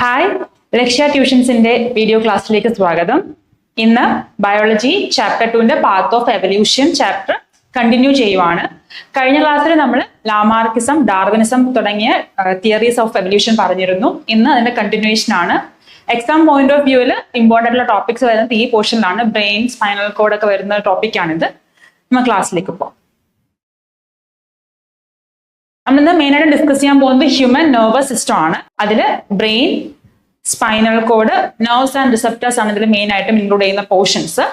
Hi, ലക്ഷ്യ ട്യൂഷൻസിന്റെ video ക്ലാസ്സിലേക്ക് സ്വാഗതം. ഇന്ന് biology chapter 2ന്റെ path of evolution chapter continue ചെയ്യുവാണ്. കഴിഞ്ഞ ക്ലാസ്സിൽ നമ്മൾ ലാമാർക്കിസം, ഡാർവിനിസം തുടങ്ങിയ തിയറീസ് ഓഫ് എവല്യൂഷൻ പറഞ്ഞിരുന്നു. ഇന്ന് അതിന്റെ കണ്ടിന്യൂവേഷൻ ആണ്. എക്സാം പോയിന്റ് ഓഫ് വ്യൂവിൽ ഇമ്പോർട്ടൻ്റ് ഉള്ള ടോപ്പിക്സ് വരുന്നത് ഈ പോർഷനിലാണ്. ബ്രെയിൻ, സ്പൈനൽ കോഡ് ഒക്കെ വരുന്ന ടോപ്പിക്കാണിത്. നമ്മൾ ക്ലാസ്സിലേക്ക് പോകാം. നമ്മളിന്ന് മെയിനായിട്ട് ഡിസ്കസ് ചെയ്യാൻ പോകുന്നത് ഹ്യൂമൻ നെർവസ് സിസ്റ്റം ആണ്. അതിൽ brain, spinal cord, nerves and receptors ആണ് ഇതിൽ മെയിൻ ആയിട്ടും ഇൻക്ലൂഡ് ചെയ്യുന്ന പോർഷൻസ്.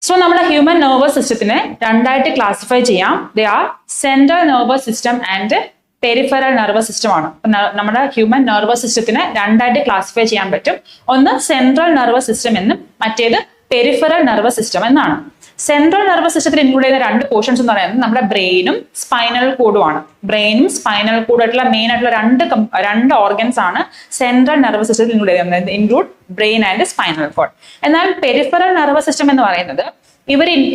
സോ നമ്മുടെ ഹ്യൂമൻ നെർവസ് സിസ്റ്റത്തിനെ രണ്ടായിട്ട് ക്ലാസിഫൈ ചെയ്യാം. They are central nervous system and peripheral nervous system ആണ്. നമ്മുടെ ഹ്യൂമൻ നെർവസ് സിസ്റ്റത്തിനെ രണ്ടായിട്ട് ക്ലാസിഫൈ ചെയ്യാൻ പറ്റും. ഒന്ന് സെൻട്രൽ നെർവസ് സിസ്റ്റം എന്നും മറ്റേത് പെരിഫറൽ നെർവസ് സിസ്റ്റം എന്നാണ്. സെൻട്രൽ നെർവസ് സിസ്റ്റത്തിൽ ഇൻക്ലൂഡ് ചെയ്യുന്ന രണ്ട് പോർഷൻസ് എന്ന് പറയുന്നത് നമ്മുടെ ബ്രെയിനും സ്പൈനൽ കോഡും ആണ്. ബ്രെയിനും സ്പൈനൽ കോഡും ആയിട്ടുള്ള മെയിൻ ആയിട്ടുള്ള രണ്ട് ഓർഗൻസ് ആണ് സെൻട്രൽ നെർവസ് സിസ്റ്റത്തിൽ ഇൻക്ലൂഡ് ചെയ്യുന്നത്. Include brain and spinal code. എന്നാൽ പെരിഫറൽ നെർവസ് സിസ്റ്റം എന്ന് പറയുന്നത്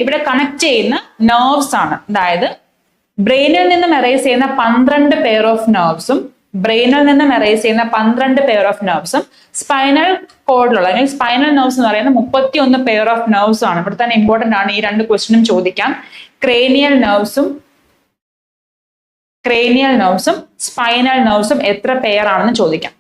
ഇവിടെ കണക്ട് ചെയ്യുന്ന നെർവ്സ് ആണ്. അതായത് ബ്രെയിനിൽ നിന്നും എറേസ് ചെയ്യുന്ന 12 പെയർ ഓഫ് നെർവ്സും ബ്രെയിനിൽ നിന്നും എറേസ് ചെയ്യുന്ന 12 പെയർ ഓഫ് നെർവ്സും സ്പൈനൽ കോഡിലുള്ള അല്ലെങ്കിൽ സ്പൈനൽ നെർവ്സ് എന്ന് പറയുന്ന 31 പെയർ ഓഫ് നെർവ്സ് ആണ്. ഇവിടെ തന്നെ ഇമ്പോർട്ടന്റ് ആണ്, ഈ രണ്ട് ക്വസ്റ്റ്യനും ചോദിക്കാം. ക്രേനിയൽ നെർവ്സും സ്പൈനൽ നെർവ്സും എത്ര പെയർ ആണെന്ന് ചോദിക്കാം.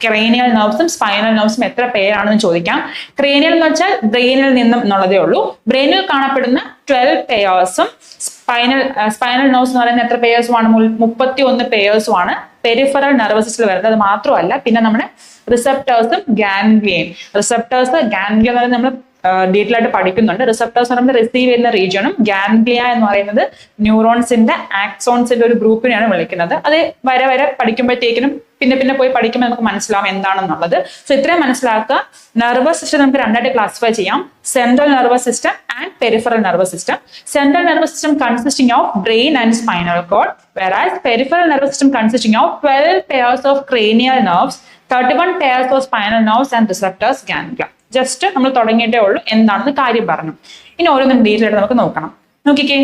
ക്രേനിയൽ നെർവ്സും സ്പൈനൽ നെർവ്സും എത്ര പേരാണെന്ന് ചോദിക്കാം. ക്രേനിയൽ എന്ന് വെച്ചാൽ ബ്രെയിനിൽ നിന്നും എന്നുള്ളതേ ഉള്ളൂ. ബ്രെയിനിൽ കാണപ്പെടുന്ന 12 പെയേഴ്സും സ്പൈനൽ നെർവ്സ് എന്ന് പറയുന്ന എത്ര പേയേഴ്സുമാണ്? 31 പേയേഴ്സുമാണ് പെരിഫറൽ നെർവസ് സിസ്റ്റത്തിൽ വരുന്നത്. അത് മാത്രമല്ല, പിന്നെ നമ്മുടെ റിസപ്റ്റേഴ്സും ഗാംഗ്ലിയൻ. ഗാംഗ്ലിയ എന്ന് പറയുന്നത് നമ്മൾ ഡീറ്റെയിൽ ആയിട്ട് പഠിക്കുന്നുണ്ട്. റിസപ്റ്റേഴ്സ് എന്ന് പറയുന്നത് റിസീവ് ചെയ്യുന്ന റീജിയണും ഗാംഗ്ലിയ എന്ന് പറയുന്നത് ന്യൂറോൺസിന്റെ ആക്സോൺസിന്റെ ഒരു ഗ്രൂപ്പിനെയാണ് വിളിക്കുന്നത്. അത് വരെ പഠിക്കുമ്പോഴത്തേക്കിനും പിന്നെ പോയി പഠിക്കുമ്പോൾ നമുക്ക് മനസ്സിലാവും എന്താണെന്നുള്ളത്. സോ ഇത്രയും മനസ്സിലാക്കുക. നെർവസ് സിസ്റ്റം നമുക്ക് രണ്ടായിട്ട് ക്ലാസിഫൈ ചെയ്യാം: central nervous system and peripheral nervous system. Central nervous system consisting of brain and spinal code, whereas peripheral nervous system consisting of 12 pairs of cranial nerves, 31 pairs of spinal nerves and receptors ganglia. Just നമ്മൾ തുടങ്ങിയിട്ടേ ഉള്ളൂ, എന്താണെന്ന് കാര്യം പറഞ്ഞു. ഇനി ഓരോന്നും detail ആയിട്ട് നമുക്ക് നോക്കണം. നോക്കിക്കേ,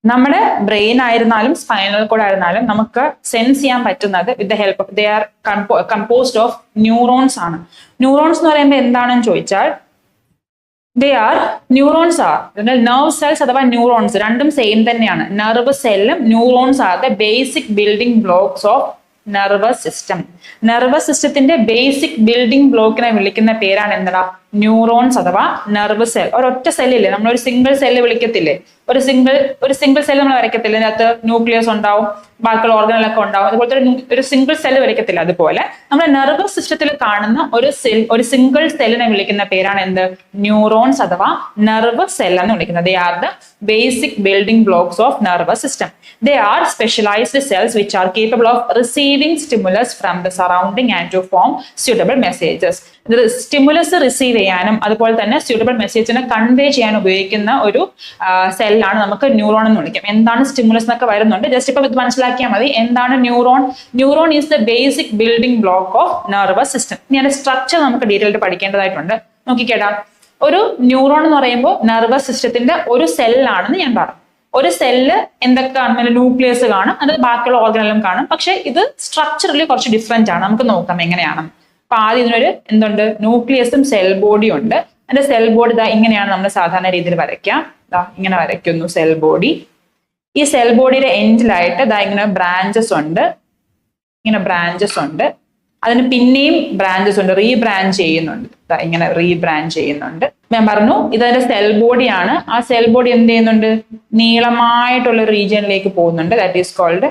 നമ്മുടെ ബ്രെയിൻ ആയിരുന്നാലും സ്പൈനൽ കോഡ് ആയിരുന്നാലും നമുക്ക് സെൻസ് ചെയ്യാൻ പറ്റുന്നത് with the help of they are composed of neurons ആണ്. ന്യൂറോൺസ് എന്ന് പറയുമ്പോൾ എന്താണെന്ന് ചോദിച്ചാൽ ന്യൂറോൺസ് ആർ നെർവ് സെൽസ് അഥവാ ന്യൂറോൺസ് രണ്ടും സെയിം തന്നെയാണ്. നെർവ് സെല്ലും neurons are the basic building blocks of nervous system. Nervous സിസ്റ്റത്തിന്റെ ബേസിക് ബിൽഡിംഗ് ബ്ലോക്കിനെ വിളിക്കുന്ന പേരാണ് എന്താ? ന്യൂറോൺസ് അഥവാ നെർവ് സെൽ. ഒരൊറ്റ സെല്ലില്ലേ, നമ്മളൊരു സിംഗിൾ സെല്ല് വിളിക്കത്തില്ലേ? ഒരു സിംഗിൾ സെല്ല് നമ്മൾ വരയ്ക്കത്തില്ല, അതിനകത്ത് ന്യൂക്ലിയസ് ഉണ്ടാവും, ബാക്കിയുള്ള ഓർഗനലൊക്കെ ഉണ്ടാവും. അതുപോലത്തെ ഒരു സിംഗിൾ സെല്ല് വരയ്ക്കത്തില്ല. അതുപോലെ നമ്മുടെ നെർവസ് സിസ്റ്റത്തിൽ കാണുന്ന ഒരു സിംഗിൾ സെല്ലിനെ വിളിക്കുന്ന പേരാണ് എന്ത്? ന്യൂറോൺസ് അഥവാ നെർവ് സെൽ എന്ന് വിളിക്കുന്നത്. They are the basic building blocks of nervous system. They are specialized cells which are capable of receiving stimulus from the surrounding and to form suitable messages. Stimulus receive ചെയ്യാനും അതുപോലെ തന്നെ suitable മെസ്സേജിനെ convey ചെയ്യാൻ ഉപയോഗിക്കുന്ന ഒരു സെല്ലാണ് നമുക്ക് neuron എന്ന് വിളിക്കാം. എന്താണ് സ്റ്റിമുലസ് എന്നൊക്കെ വരുന്നുണ്ട്, ജസ്റ്റ് ഇപ്പൊ ഇത് മനസ്സിലാക്കിയാൽ മതി. എന്താണ് neuron? Neuron is the basic building block of nervous system. ഇനി അതിന്റെ സ്ട്രക്ചർ നമുക്ക് ഡീറ്റെയിൽ ആയിട്ട് പഠിക്കേണ്ടതായിട്ടുണ്ട്. നോക്കിക്കേട്ടാ, ഒരു ന്യൂറോൺ എന്ന് പറയുമ്പോൾ നെർവസ് സിസ്റ്റത്തിന്റെ ഒരു സെല്ലാണെന്ന് ഞാൻ പറഞ്ഞു. ഒരു സെല്ല് എന്തൊക്കെ കാണും? ന്യൂക്ലിയസ് കാണും, അത് ബാക്കിയുള്ള ഓർഗനെല്ലാം കാണും. പക്ഷെ ഇത് സ്ട്രക്ചറലി കുറച്ച് ഡിഫറെന്റ് ആണ്. നമുക്ക് നോക്കാം എങ്ങനെയാണ്. അപ്പൊ ആദ്യം ഇതിനൊരു എന്തുണ്ട്? ന്യൂക്ലിയസും സെൽ ബോഡിയും ഉണ്ട്. അതിന്റെ സെൽ ബോഡി ഇതാ ഇങ്ങനെയാണ് നമ്മൾ സാധാരണ രീതിയിൽ വരയ്ക്കാം. ഇങ്ങനെ വരയ്ക്കുന്നു സെൽ ബോഡി. ഈ സെൽ ബോഡിയുടെ എൻഡിലായിട്ട് ഇതാ ഇങ്ങനെ ബ്രാഞ്ചസ് ഉണ്ട്. അതിന് പിന്നെയും ബ്രാഞ്ചസ് ഉണ്ട്, റീബ്രാഞ്ച് ചെയ്യുന്നുണ്ട്. ഇങ്ങനെ റീബ്രാഞ്ച് ചെയ്യുന്നുണ്ട്. ഞാൻ പറഞ്ഞു ഇതതിന്റെ സെൽ ബോഡിയാണ്. ആ സെൽ ബോഡി എന്ത് ചെയ്യുന്നുണ്ട്? നീളമായിട്ടുള്ള റീജിയനിലേക്ക് പോകുന്നുണ്ട്. ദാറ്റ് ഈസ് കോൾഡ്,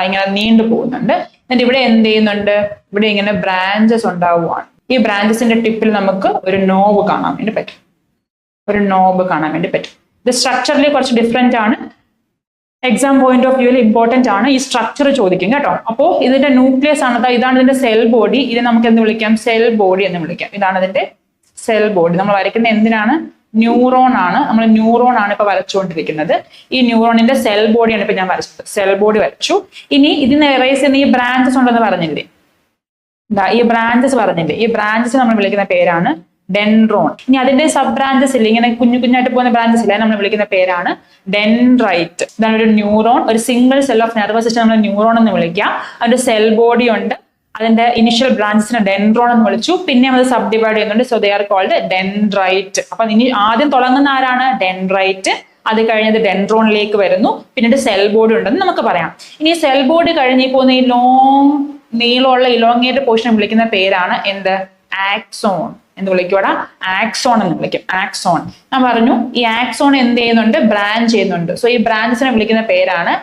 ഇങ്ങനെ നീണ്ടു പോകുന്നുണ്ട്. എന്നിട്ട് ഇവിടെ എന്ത് ചെയ്യുന്നുണ്ട്? ഇവിടെ ഇങ്ങനെ ബ്രാഞ്ചസ് ഉണ്ടാവുകയാണ്. ഈ ബ്രാഞ്ചസിന്റെ ടിപ്പിൽ നമുക്ക് ഒരു നോബ് കാണാൻ വേണ്ടി പറ്റും. ഇത് സ്ട്രക്ചറിൽ കുറച്ച് ഡിഫറെന്റ് ആണ്. എക്സാം പോയിന്റ് ഓഫ് വ്യൂവിൽ ഇമ്പോർട്ടന്റ് ആണ്. ഈ സ്ട്രക്ചർ ചോദിക്കും കേട്ടോ. അപ്പോൾ ഇതിന്റെ ന്യൂക്ലിയസ് ആണ്, ഇതാണ് ഇതിന്റെ സെൽ ബോഡി. ഇത് നമുക്ക് എന്ത് വിളിക്കാം? സെൽ ബോഡി എന്ന് വിളിക്കാം. ഇതാണ് ഇതിന്റെ സെൽ ബോഡി. നമ്മൾ വരയ്ക്കുന്ന എന്തിനാണ്? ന്യൂറോൺ ആണ്. നമ്മൾ ന്യൂറോൺ ആണ് ഇപ്പൊ വരച്ചുകൊണ്ടിരിക്കുന്നത്. ഈ ന്യൂറോണിന്റെ സെൽ ബോഡിയാണ് ഇപ്പൊ ഞാൻ വരച്ചത്. സെൽ ബോഡി വരച്ചു. ഇനി ഇതിന് എറേസ് ചെയ്യുന്ന ഈ ബ്രാഞ്ചസ് ഉണ്ടെന്ന് പറഞ്ഞില്ലേ? ഈ ബ്രാഞ്ചസ് നമ്മൾ വിളിക്കുന്ന പേരാണ് ഡെൻഡ്രോൺ. ഇനി അതിന്റെ സബ് ബ്രാഞ്ചസ് ഇല്ല, ഇങ്ങനെ കുഞ്ഞു കുഞ്ഞായിട്ട് പോകുന്ന ബ്രാഞ്ചസ് ഇല്ല, നമ്മൾ വിളിക്കുന്ന പേരാണ് ഡെൻഡ്രൈറ്റ്. ഇതാണ് ഒരു ന്യൂറോൺ, ഒരു single cell of nervous system നമ്മൾ ന്യൂറോൺ എന്ന് വിളിക്കാം. അതിന്റെ സെൽ ബോഡി ഉണ്ട്, അതിന്റെ ഇനിഷ്യൽ ബ്രാഞ്ചസിനെ ഡെൻഡ്രോൺ എന്ന് വിളിച്ചു, പിന്നെ അത് സബ് ഡിവൈഡ് ചെയ്യുന്നുണ്ട്. So they are called dendrite. അപ്പൊ ഇനി ആദ്യം തുടങ്ങുന്ന ആരാണ്? ഡെൻഡ്രൈറ്റ്. അത് കഴിഞ്ഞത് ഡെൻഡ്രോണിലേക്ക് വരുന്നു, പിന്നീട് സെൽ ബോഡി ഉണ്ടെന്ന് നമുക്ക് പറയാം. ഇനി സെൽ ബോഡി കഴിഞ്ഞ് പോകുന്ന ഈ നീളമുള്ള ഇലോങ്ങേറ്റഡ് പോർഷൻ വിളിക്കുന്ന പേരാണ് എന്ത്? ആക്സോൺ എന്ന് വിളിക്കൂടാ, ആക്സോൺ എന്ന് വിളിക്കും. ആക്സോൺ ഞാൻ പറഞ്ഞു, ഈ ആക്സോൺ എന്ത് ചെയ്യുന്നുണ്ട്? ബ്രാഞ്ച് ചെയ്യുന്നുണ്ട്. സോ ഈ ബ്രാഞ്ചസിനെ വിളിക്കുന്ന പേരാണ്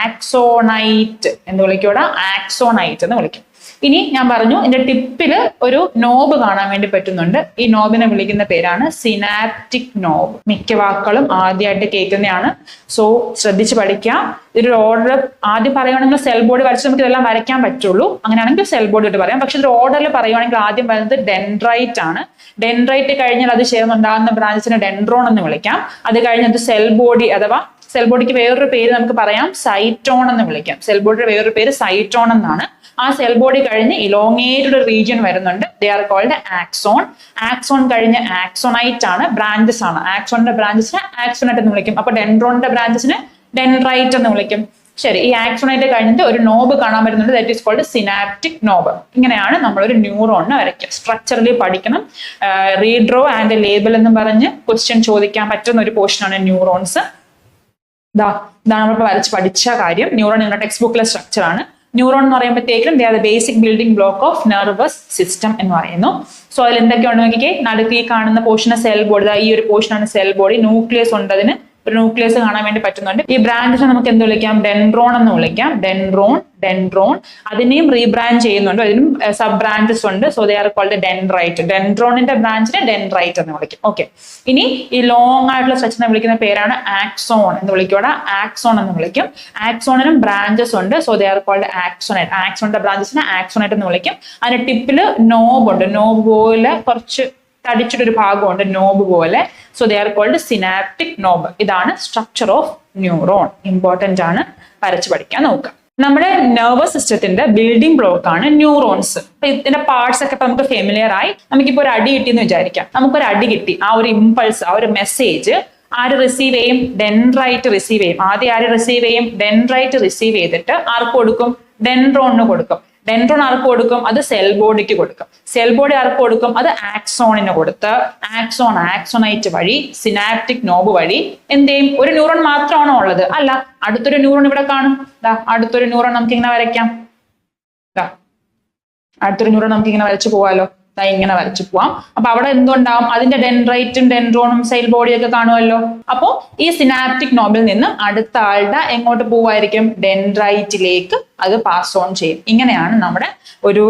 ആക്സോണൈറ്റ് എന്ന് വിളിക്കൂടാ, ആക്സോണൈറ്റ് എന്ന് വിളിക്കും. ഇനി ഞാൻ പറഞ്ഞു ഇതിന്റെ ടിപ്പില് ഒരു നോബ് കാണാൻ വേണ്ടി പറ്റുന്നുണ്ട്. ഈ നോബിനെ വിളിക്കുന്ന പേരാണ് സിനാപ്റ്റിക് നോബ്. മിക്ക വാക്കുകളും ആദ്യമായിട്ട് കേൾക്കുന്നതാണ്, സോ ശ്രദ്ധിച്ച് പഠിക്കാം. ഇതൊരു ഓർഡർ ആദ്യം പറയുകയാണെങ്കിൽ സെൽ ബോഡി വരച്ച് നമുക്ക് ഇതെല്ലാം വരയ്ക്കാൻ പറ്റുള്ളൂ, അങ്ങനെയാണെങ്കിൽ സെൽ ബോഡി ആയിട്ട് പറയാം. പക്ഷെ ഒരു ഓർഡറിൽ പറയുകയാണെങ്കിൽ ആദ്യം വരുന്നത് ഡെൻഡ്രൈറ്റ് ആണ്. ഡെൻഡ്രൈറ്റ് കഴിഞ്ഞാൽ അത് ചേർന്നുണ്ടാകുന്ന ബ്രാഞ്ചസിനെ ഡെൻഡ്രോൺ എന്ന് വിളിക്കാം. അത് കഴിഞ്ഞത് സെൽ ബോഡി, അഥവാ സെൽ ബോഡിക്ക് വേറൊരു പേര് നമുക്ക് പറയാം സൈറ്റോൺ എന്ന് വിളിക്കാം. സെൽ ബോഡിയുടെ വേറൊരു പേര് സൈറ്റോൺ എന്നാണ്. ആ സെൽ ബോഡി കഴിഞ്ഞ് ഇലോങ്ങേറ്റഡ് റീജിയൻ വരുന്നുണ്ട്, they are called axon. Axon കഴിഞ്ഞ് ആക്സോണൈറ്റ് ആണ്, ബ്രാഞ്ചസ് ആണ്. ആക്സോണിന്റെ ബ്രാഞ്ചസിനെ ആക്സോണൈറ്റ് എന്ന് വിളിക്കും. അപ്പൊ ഡെൻഡ്രോണിന്റെ ബ്രാഞ്ചസിനെ ഡെൻഡ്രൈറ്റ് എന്ന് വിളിക്കും. ശരി, ഈ ആക്സോണൈറ്റ് കഴിഞ്ഞിട്ട് ഒരു നോബ് കാണാൻ വരുന്നുണ്ട്, that is called synaptic knob. ഇങ്ങനെയാണ് നമ്മളൊരു ന്യൂറോണിനെ വരയ്ക്കുക. സ്ട്രക്ചറലി പഠിക്കണം. റീഡ്രോ ആൻഡ് ലേബൽ എന്ന് പറഞ്ഞ് ക്വസ്റ്റ്യൻ ചോദിക്കാൻ പറ്റുന്ന ഒരു പോർഷനാണ് ന്യൂറോൺസ്. ഇതാണ് നമ്മളിപ്പോൾ വരച്ച് പഠിച്ച കാര്യം. ന്യൂറോൺ നിങ്ങളുടെ ടെക്സ്റ്റ് ബുക്കിലെ സ്ട്രക്ചർ ആണ്. ന്യൂറോൺ എന്ന് പറയുമ്പോഴത്തേക്കും they are the basic building block of nervous system എന്ന് പറയുന്നു. സോ അതിൽ എന്തൊക്കെയാണ് നോക്കിക്കേ, നടുക്ക് ഈ കാണുന്ന പോർഷന് സെൽ ബോഡി, ഈ ഒരു പോർഷനാണ് സെൽ ബോഡി. ന്യൂക്ലിയസ് ഉണ്ട്, അതിന് ഒരു ന്യൂക്ലിയസ് കാണാൻ വേണ്ടി പറ്റുന്നുണ്ട്. ഈ ബ്രാഞ്ചിനെ നമുക്ക് എന്ത് വിളിക്കാം? ഡെൻഡ്രോൺ എന്ന് വിളിക്കാം. ഡെൻഡ്രോൺ അതിനെയും റീബ്രാഞ്ച് ചെയ്യുന്നുണ്ട്, അതിനും സബ് ബ്രാഞ്ചസ് ഉണ്ട്. So they are called dendrite. ഡെൻഡ്രോണിന്റെ ബ്രാഞ്ചിനെ dendrite എന്ന് വിളിക്കും. ഓക്കെ, ഇനി ഈ ലോങ് ആയിട്ടുള്ള സ്ട്രക്ചറിനെ വിളിക്കുന്ന പേരാണ് ആക്സോൺ എന്ന് വിളിക്കൂടാ, ആക്സോൺ എന്ന് വിളിക്കും. ആക്സോണിനും ബ്രാഞ്ചസ് ഉണ്ട്, സോ ദേ ആർ കോൾഡ് ആക്സോണൈറ്റ്. ആക്സോണിന്റെ ബ്രാഞ്ചസിനെ ആക്സോണൈറ്റ് എന്ന് വിളിക്കും. അതിന്റെ ടിപ്പില് നോബ് ഉണ്ട്, നോബ് പോലെ കുറച്ച് തടിച്ചിട്ടൊരു ഭാഗമുണ്ട്, നോബ് പോലെ. So they are called synaptic knob. ഇതാണ് സ്ട്രക്ചർ ഓഫ് ന്യൂറോൺ. ഇമ്പോർട്ടന്റ് ആണ്, വരച്ച് പഠിക്കാൻ നോക്കുക. നമ്മുടെ നെർവസ് സിസ്റ്റത്തിന്റെ ബിൽഡിംഗ് ബ്ലോക്ക് ആണ് ന്യൂറോൺസ്. ഇതിന്റെ പാർട്സ് ഒക്കെ ഇപ്പൊ നമുക്ക് ഫെമിലിയർ ആയി. നമുക്കിപ്പോ ഒരു അടി കിട്ടി എന്ന് വിചാരിക്കാം. നമുക്കൊരു അടി കിട്ടി, ആ ഒരു ഇമ്പൾസ്, ആ ഒരു മെസ്സേജ് ആര് റിസീവ് ചെയ്യും? ഡെൻഡ്രൈറ്റ് റിസീവ് ചെയ്യും. ആദ്യം ആര് റിസീവ് ചെയ്യും? ഡെൻഡ്രൈറ്റ് റിസീവ് ചെയ്തിട്ട് ആർക്ക് കൊടുക്കും? ഡെൻഡ്രോണിന് കൊടുക്കും. ഡെൻഡ്രോൺ ആർക്ക് കൊടുക്കും? അത് സെൽ ബോഡിക്ക് കൊടുക്കും. സെൽ ബോഡി ആർക്ക് കൊടുക്കും? അത് ആക്സോണിന് കൊടുത്ത് ആക്സോണൈറ്റ് വഴി സിനാപ്റ്റിക് നോബ് വഴി എന്ത് ചെയ്യും? ഒരു ന്യൂറോൺ മാത്രമാണോ ഉള്ളത്? അല്ല, അടുത്തൊരു ന്യൂറോൺ ഇവിടെ കാണും. അടുത്തൊരു ന്യൂറോൺ നമുക്ക് ഇങ്ങനെ വരയ്ക്കാം. അടുത്തൊരു ന്യൂറോൺ നമുക്ക് ഇങ്ങനെ വരച്ചു പോവാലോ. ഇങ്ങനെ വരച്ചു പോവാം. അപ്പൊ അവിടെ എന്തുണ്ടാവും? അതിന്റെ ഡെൻഡ്രൈറ്റും ഡെൻഡ്രോണും സെൽ ബോഡിയൊക്കെ കാണുമല്ലോ. അപ്പോ ഈ സിനാപ്റ്റിക് നോബിൽ നിന്ന് അടുത്ത ആളുടെ എങ്ങോട്ട് പോവായിരിക്കും? ഡെൻഡ്രൈറ്റിലേക്ക് അത് പാസ് ഓൺ ചെയ്യും. ഇങ്ങനെയാണ് നമ്മുടെ ഒരു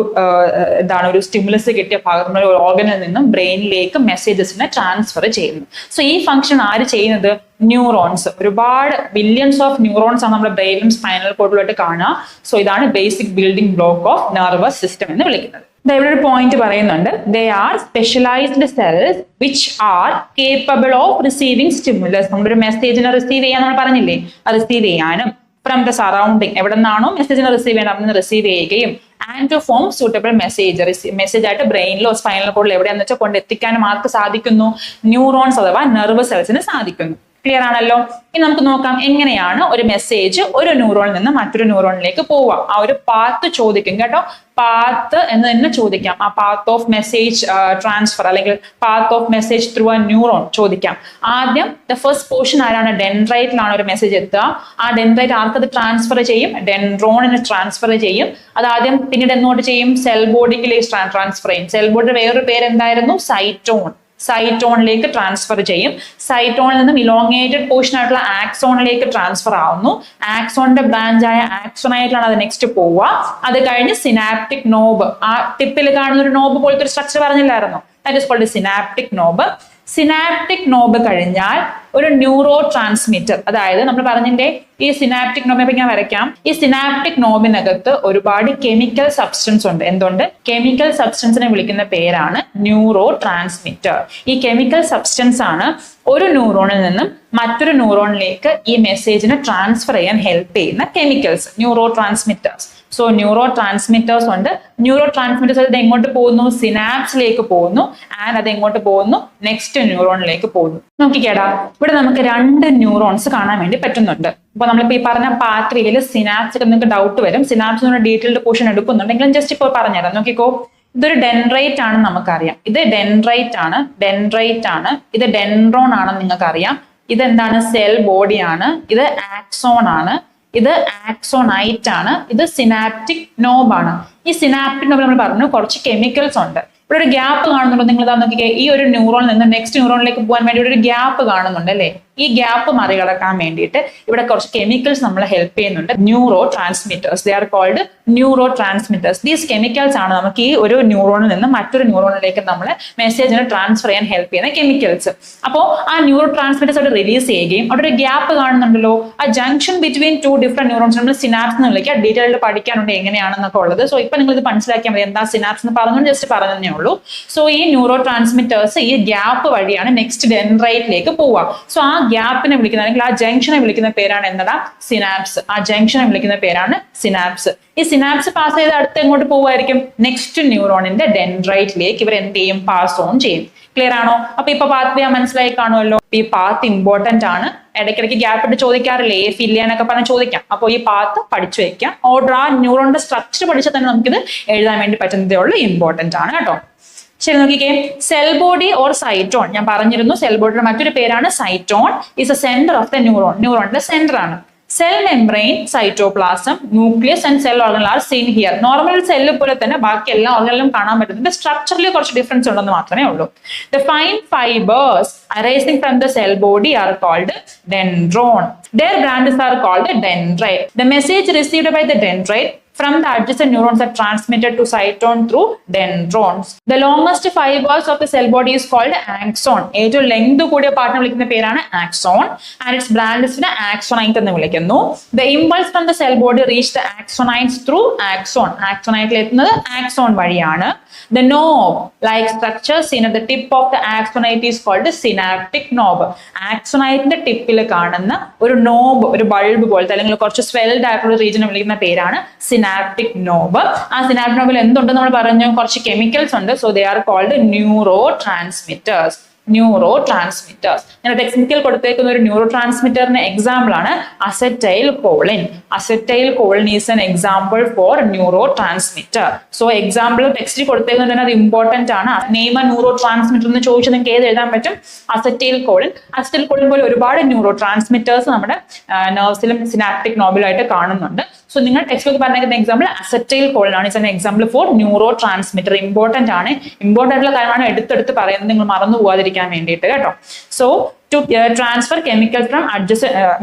ഒരു സ്റ്റിമുലസ് കിട്ടിയ ഭാഗത്തുള്ള ഒരു ഓർഗനിൽ നിന്നും ബ്രെയിനിലേക്ക് മെസ്സേജസിനെ ട്രാൻസ്ഫർ ചെയ്യുന്നു. സോ ഈ ഫംഗ്ഷൻ ആര് ചെയ്യുന്നത്? ന്യൂറോൺസ്. ഒരുപാട് ബില്യൺസ് ഓഫ് ന്യൂറോൺസ് ആണ് നമ്മുടെ ബ്രെയിനിലും സ്പൈനൽ കോഡിലുമായിട്ട് കാണുക. സോ ഇതാണ് basic building block of nervous system എന്ന് വിളിക്കുന്നത്. ഇവിടെ ഒരു പോയിന്റ് പറയുന്നുണ്ട്, they are specialised cells which are capable of receiving stimulus. നമ്മളൊരു മെസ്സേജിനെ റിസീവ് ചെയ്യാൻ നമ്മൾ പറഞ്ഞില്ലേ, റിസീവ് ചെയ്യാനും ഫ്രം ദ സറൗണ്ടിങ്, എവിടെ നിന്നാണോ മെസ്സേജിനെ റിസീവ് ചെയ്യാൻ അവിടെ നിന്ന് റിസീവ് ചെയ്യുകയും and to form suitable message ആയിട്ട് ബ്രെയിനിലോ സ്പൈനൽ കോഡിലോ എവിടെയാണെന്ന് വെച്ചാൽ കൊണ്ട് എത്തിക്കാനും ആർക്ക് സാധിക്കുന്നു? ന്യൂറോൺസ് അഥവാ നെർവ് സെൽസിന് സാധിക്കുന്നു. ക്ലിയർ ആണല്ലോ. ഇനി നമുക്ക് നോക്കാം എങ്ങനെയാണ് ഒരു മെസ്സേജ് ഒരു ന്യൂറോണിൽ നിന്ന് മറ്റൊരു ന്യൂറോണിലേക്ക് പോവാം. ആ ഒരു പാത്ത് ചോദിക്കും കേട്ടോ. പാത്ത് എന്ന് തന്നെ ചോദിക്കാം. ആ പാത്ത് ഓഫ് മെസ്സേജ് ട്രാൻസ്ഫർ അല്ലെങ്കിൽ path of message through A neuron ചോദിക്കാം. ആദ്യം ദ ഫസ്റ്റ് പോർഷൻ ആരാണ്? ഡെൻഡ്രൈറ്റിലാണ് ഒരു മെസ്സേജ് എത്തുക. ആ ഡെൻഡ്രൈറ്റ് ആർക്കത് ട്രാൻസ്ഫർ ചെയ്യും? ഡെൻഡ്രോണിന് ട്രാൻസ്ഫർ ചെയ്യും. അത് ആദ്യം പിന്നീട് എന്നോട്ട് ചെയ്യും? സെൽ ബോഡിക്കിലേക്ക് ട്രാൻസ്ഫർ ചെയ്യും. സെൽ ബോഡിയുടെ വേറൊരു പേര് എന്തായിരുന്നു? സൈറ്റോണിലേക്ക് ട്രാൻസ്ഫർ ചെയ്യും. സൈറ്റോണിൽ നിന്നും ഇലോങ്ങേറ്റഡ് പോർഷൻ ആയിട്ടുള്ള ആക്സോണിലേക്ക് ട്രാൻസ്ഫർ ആവുന്നു. ആക്സോണിന്റെ ബ്രാഞ്ച് ആയ ആക്സോണൈറ്റിലാണ് അത് നെക്സ്റ്റ് പോവുക. അത് കഴിഞ്ഞ് സിനാപ്റ്റിക് നോബ്, ആ ടിപ്പിൽ കാണുന്ന ഒരു നോബ് പോലത്തെ ഒരു സ്ട്രക്ചർ പറഞ്ഞില്ലായിരുന്നു, that is called synaptic knob. Synaptic knob കഴിഞ്ഞാൽ ഒരു ന്യൂറോ ട്രാൻസ്മിറ്റർ, അതായത് നമ്മൾ പറഞ്ഞിന്റെ ഈ സിനാപ്റ്റിക് നോബ് ഇങ്ങനെ വരയ്ക്കാം. ഈ സിനാപ്റ്റിക് നോബിനകത്ത് ഒരുപാട് കെമിക്കൽ സബ്സ്റ്റൻസ് ഉണ്ട്. എന്തുകൊണ്ട്? കെമിക്കൽ സബ്സ്റ്റൻസിനെ വിളിക്കുന്ന പേരാണ് ന്യൂറോ ട്രാൻസ്മിറ്റർ. ഈ കെമിക്കൽ സബ്സ്റ്റൻസ് ആണ് ഒരു ന്യൂറോണിൽ നിന്നും മറ്റൊരു ന്യൂറോണിലേക്ക് ഈ മെസ്സേജിനെ ട്രാൻസ്ഫർ ചെയ്യാൻ ഹെൽപ്പ് ചെയ്യുന്ന chemicals, neuro transmitters. So neuro transmitters ഉണ്ട്. ന്യൂറോ ട്രാൻസ്മിറ്റേഴ്സ് അത് എങ്ങോട്ട് പോകുന്നു? സിനാപ്സിലേക്ക് പോകുന്നു. ആൻഡ് അത് എങ്ങോട്ട് പോകുന്നു? നെക്സ്റ്റ് ന്യൂറോണിലേക്ക് പോകുന്നു. നോക്കിക്കേടാ, ഇവിടെ നമുക്ക് 2 ന്യൂറോൺസ് കാണാൻ വേണ്ടി പറ്റുന്നുണ്ട്. അപ്പൊ നമ്മളിപ്പോ ഈ പറഞ്ഞ പാർട്ട് വേയിൽ സിനാപ്സ് നിങ്ങൾക്ക് ഡൗട്ട് വരും. സിനാപ്സ് ഡീറ്റെയിൽഡ് പോർഷൻ എടുക്കുന്നുണ്ടെങ്കിലും ജസ്റ്റ് ഇപ്പോൾ പറഞ്ഞുതരാം. നോക്കിക്കോ, ഇതൊരു ഡെൻഡ്രൈറ്റ് ആണെന്ന് നമുക്കറിയാം. ഇത് ഡെൻഡ്രൈറ്റ് ആണ്. ഇത് ഡെൻഡ്രോൺ ആണെന്ന് നിങ്ങൾക്കറിയാം. ഇതെന്താണ്? സെൽ ബോഡി ആണ്. ഇത് ആക്സോൺ ആണ്. ഇത് ആക്സോണൈറ്റ് ആണ്. ഇത് സിനാപ്റ്റിക് നോബ് ആണ്. ഈ സിനാപ്റ്റിക് നോബ് നമ്മൾ പറഞ്ഞു കുറച്ച് കെമിക്കൽസ് ഉണ്ട്. ഇവിടെ ഒരു ഗ്യാപ്പ് കാണുന്നുണ്ടോ? നിങ്ങൾ ഇതാ നോക്കിക്കേ, ഈ ഒരു ന്യൂറോണിൽ നിന്ന് നെക്സ്റ്റ് ന്യൂറോണിലേക്ക് പോകാൻ വേണ്ടി ഒരു ഗ്യാപ്പ് കാണുന്നുണ്ട് അല്ലേ? ഈ ഗ്യാപ്പ് മറികടക്കാൻ വേണ്ടിയിട്ട് ഇവിടെ കുറച്ച് കെമിക്കൽസ് നമ്മളെ ഹെൽപ്പ് ചെയ്യുന്നുണ്ട്. Neurotransmitters, they are called neurotransmitters. These chemicals ആണ് നമുക്ക് ഈ ഒരു ന്യൂറോണിൽ നിന്ന് മറ്റൊരു ന്യൂറോണിലേക്ക് നമ്മളെ മെസ്സേജിനെ ട്രാൻസ്ഫർ ചെയ്യാൻ ഹെൽപ്പ് ചെയ്യുന്ന കെമിക്കൽസ്. അപ്പോൾ ആ ന്യൂറോ ട്രാൻസ്മിറ്റേഴ്സ് അവിടെ റിലീസ് ചെയ്യുകയും അവിടെ ഒരു ഗ്യാപ്പ് കാണുന്നുണ്ടല്ലോ, ആ ജംഗ്ഷൻ ബിറ്റ്വീൻ 2 ഡിഫറെന്റ് ന്യൂറോൺസ് നമ്മൾ സിനാപ്സ് എന്ന് വിളിക്കുക. ഡീറ്റെയിൽഡ് പഠിക്കാനുണ്ട് എങ്ങനെയാണെന്നൊക്കെ ഉള്ളത്. സോ ഇപ്പൊ നിങ്ങൾ ഇത് മനസ്സിലാക്കിയാൽ മതി. എന്താ സിനാപ്സ് എന്ന് പറഞ്ഞു ജസ്റ്റ് പറഞ്ഞതേ ഉള്ളൂ. സോ ഈ ന്യൂറോ ട്രാൻസ്മിറ്റേഴ്സ് ഈ ഗ്യാപ്പ് വഴിയാണ് നെക്സ്റ്റ് ഡെൻഡ്രൈറ്റിലേക്ക് പോവുക. സോ ആ ഗ്യാപ്പിനെ വിളിക്കുന്ന അല്ലെങ്കിൽ ആ ജംഗ്ഷനെ വിളിക്കുന്ന പേരാണ് എന്താ? സിനാപ്സ്. ആ ജംഗ്ഷനെ വിളിക്കുന്ന പേരാണ് സിനാപ്സ്. ഈ സിനാപ്സ് പാസ് ചെയ്ത് അടുത്ത് എങ്ങോട്ട് പോവുമായിരിക്കും? നെക്സ്റ്റ് ന്യൂറോണിന്റെ ഡെൻഡ്രൈറ്റിലേക്ക് ഇവർ എന്ത് ചെയ്യും? പാസ് ഓൺ ചെയ്യും. ക്ലിയർ ആണോ? അപ്പൊ ഇപ്പൊ പാത്ത് വേ മനസ്സിലായി കാണുമല്ലോ. ഈ പാത്ത് ഇമ്പോർട്ടന്റ് ആണ്. ഇടയ്ക്കിടയ്ക്ക് ഗ്യാപ്പ് ഇട്ട് ചോദിക്കാറില്ലേ, ഫില്ല് ചെയ്യാനൊക്കെ പറഞ്ഞ് ചോദിക്കാം. അപ്പോൾ ഈ പാത്ത് പഠിച്ചു വെക്കാം. ഓർഡർ ആ ന്യൂറോണിന്റെ സ്ട്രക്ചർ പഠിച്ചാൽ തന്നെ നമുക്കിത് എഴുതാൻ വേണ്ടി പറ്റുന്നതേ ഉള്ളൂ. ഇമ്പോർട്ടന്റ് ആണ് കേട്ടോ. ശരി, നോക്കിക്കേ, സെൽ ബോഡി ഓർ സൈറ്റോൺ. ഞാൻ പറഞ്ഞിരുന്നു സെൽ ബോഡിയുടെ മറ്റൊരു പേരാണ് cyton. Is A centre of the neuron. ന്യൂറോണിന്റെ centre ആണ്. Cell membrane, cytoplasm, nucleus and cell organelle are seen here. Normal cell പോലെ തന്നെ ബാക്കി എല്ലാ ഓർഗനിലും കാണാൻ പറ്റുന്നുണ്ട്. സ്ട്രക്ചറിൽ കുറച്ച് ഡിഫറൻസ് ഉണ്ടെന്ന് മാത്രമേ ഉള്ളൂ. The fine fibres arising from the cell body are called dendron. Their branches are called dendrite. The message received by the dendrite from the adjacent neurons are transmitted to cytone through dendrons. The longest fibers of the cell body is called axon. ഏറ്റവും length കൂടിയ പാർട്ടിനെ വിളിക്കുന്ന പേരാണ് axon and its branches axonite എന്ന് വിളിക്കുന്നു. The impulse from the cell body reach the axonites through axon. axonite എത്തുന്നത് axon വഴിയാണ്. The knob like structure seen at the tip of the axonite is called synaptic knob. axonite ടിപ്പിൽ കാണുന്ന ഒരു knob, ഒരു bulb പോലത്തെ അല്ലെങ്കിൽ കുറച്ച് സ്വെൽഡ് ആയിട്ടുള്ള റീജിയനെ വിളിക്കുന്ന പേരാണ് സിനാപ്റ്റിക് നോബ്. ആ സിനാപ്റ്റിക് നോബിൽ എന്തുണ്ട് നമ്മൾ പറഞ്ഞു? കുറച്ച് കെമിക്കൽസ് ഉണ്ട്. So they are called neurotransmitters. Neurotransmitters. ഞാൻ ടെക്സ്റ്റ് ബുക്കിൽ കൊടുത്തേക്കുന്ന ഒരു ന്യൂറോ ട്രാൻസ്മിറ്ററിന് എക്സാമ്പിൾ ആണ് acetylcholine. Acetylcholine is an example for neurotransmitter. So example ടെക്സ്റ്റിൽ കൊടുത്തേക്കുന്നത് അത് ഇമ്പോർട്ടന്റ് ആണ്. നെയിം ആ ന്യൂറോ ട്രാൻസ്മിറ്റർ എന്ന് ചോദിച്ചാൽ നിങ്ങൾക്ക് ഏത് എഴുതാൻ പറ്റും? Acetyl Colin. അസറ്റൈൽ കോളിൻ പോലെ ഒരുപാട് ന്യൂറോ ട്രാൻസ്മിറ്റേഴ്സ് നമ്മുടെ നെർവ്സിലും സിനാപ്റ്റിക് നോബിലായിട്ട് കാണുന്നുണ്ട്. സോ നിങ്ങൾ ടെക്സ്റ്റ് ബുക്ക് പറഞ്ഞിരിക്കുന്ന എക്സാമ്പിൾ അസറ്റൈൽ കോളിൻ ആണ്. It's an example for neurotransmitter. Important ആണ്. ഇമ്പോർട്ടന്റ് ആയിട്ടുള്ള കാര്യമാണ് എടുത്തെടുത്ത് പറയുന്നത്, നിങ്ങൾ മറന്നു പോകാതിരിക്കാൻ വേണ്ടിയിട്ട് കേട്ടോ. So to transfer chemical from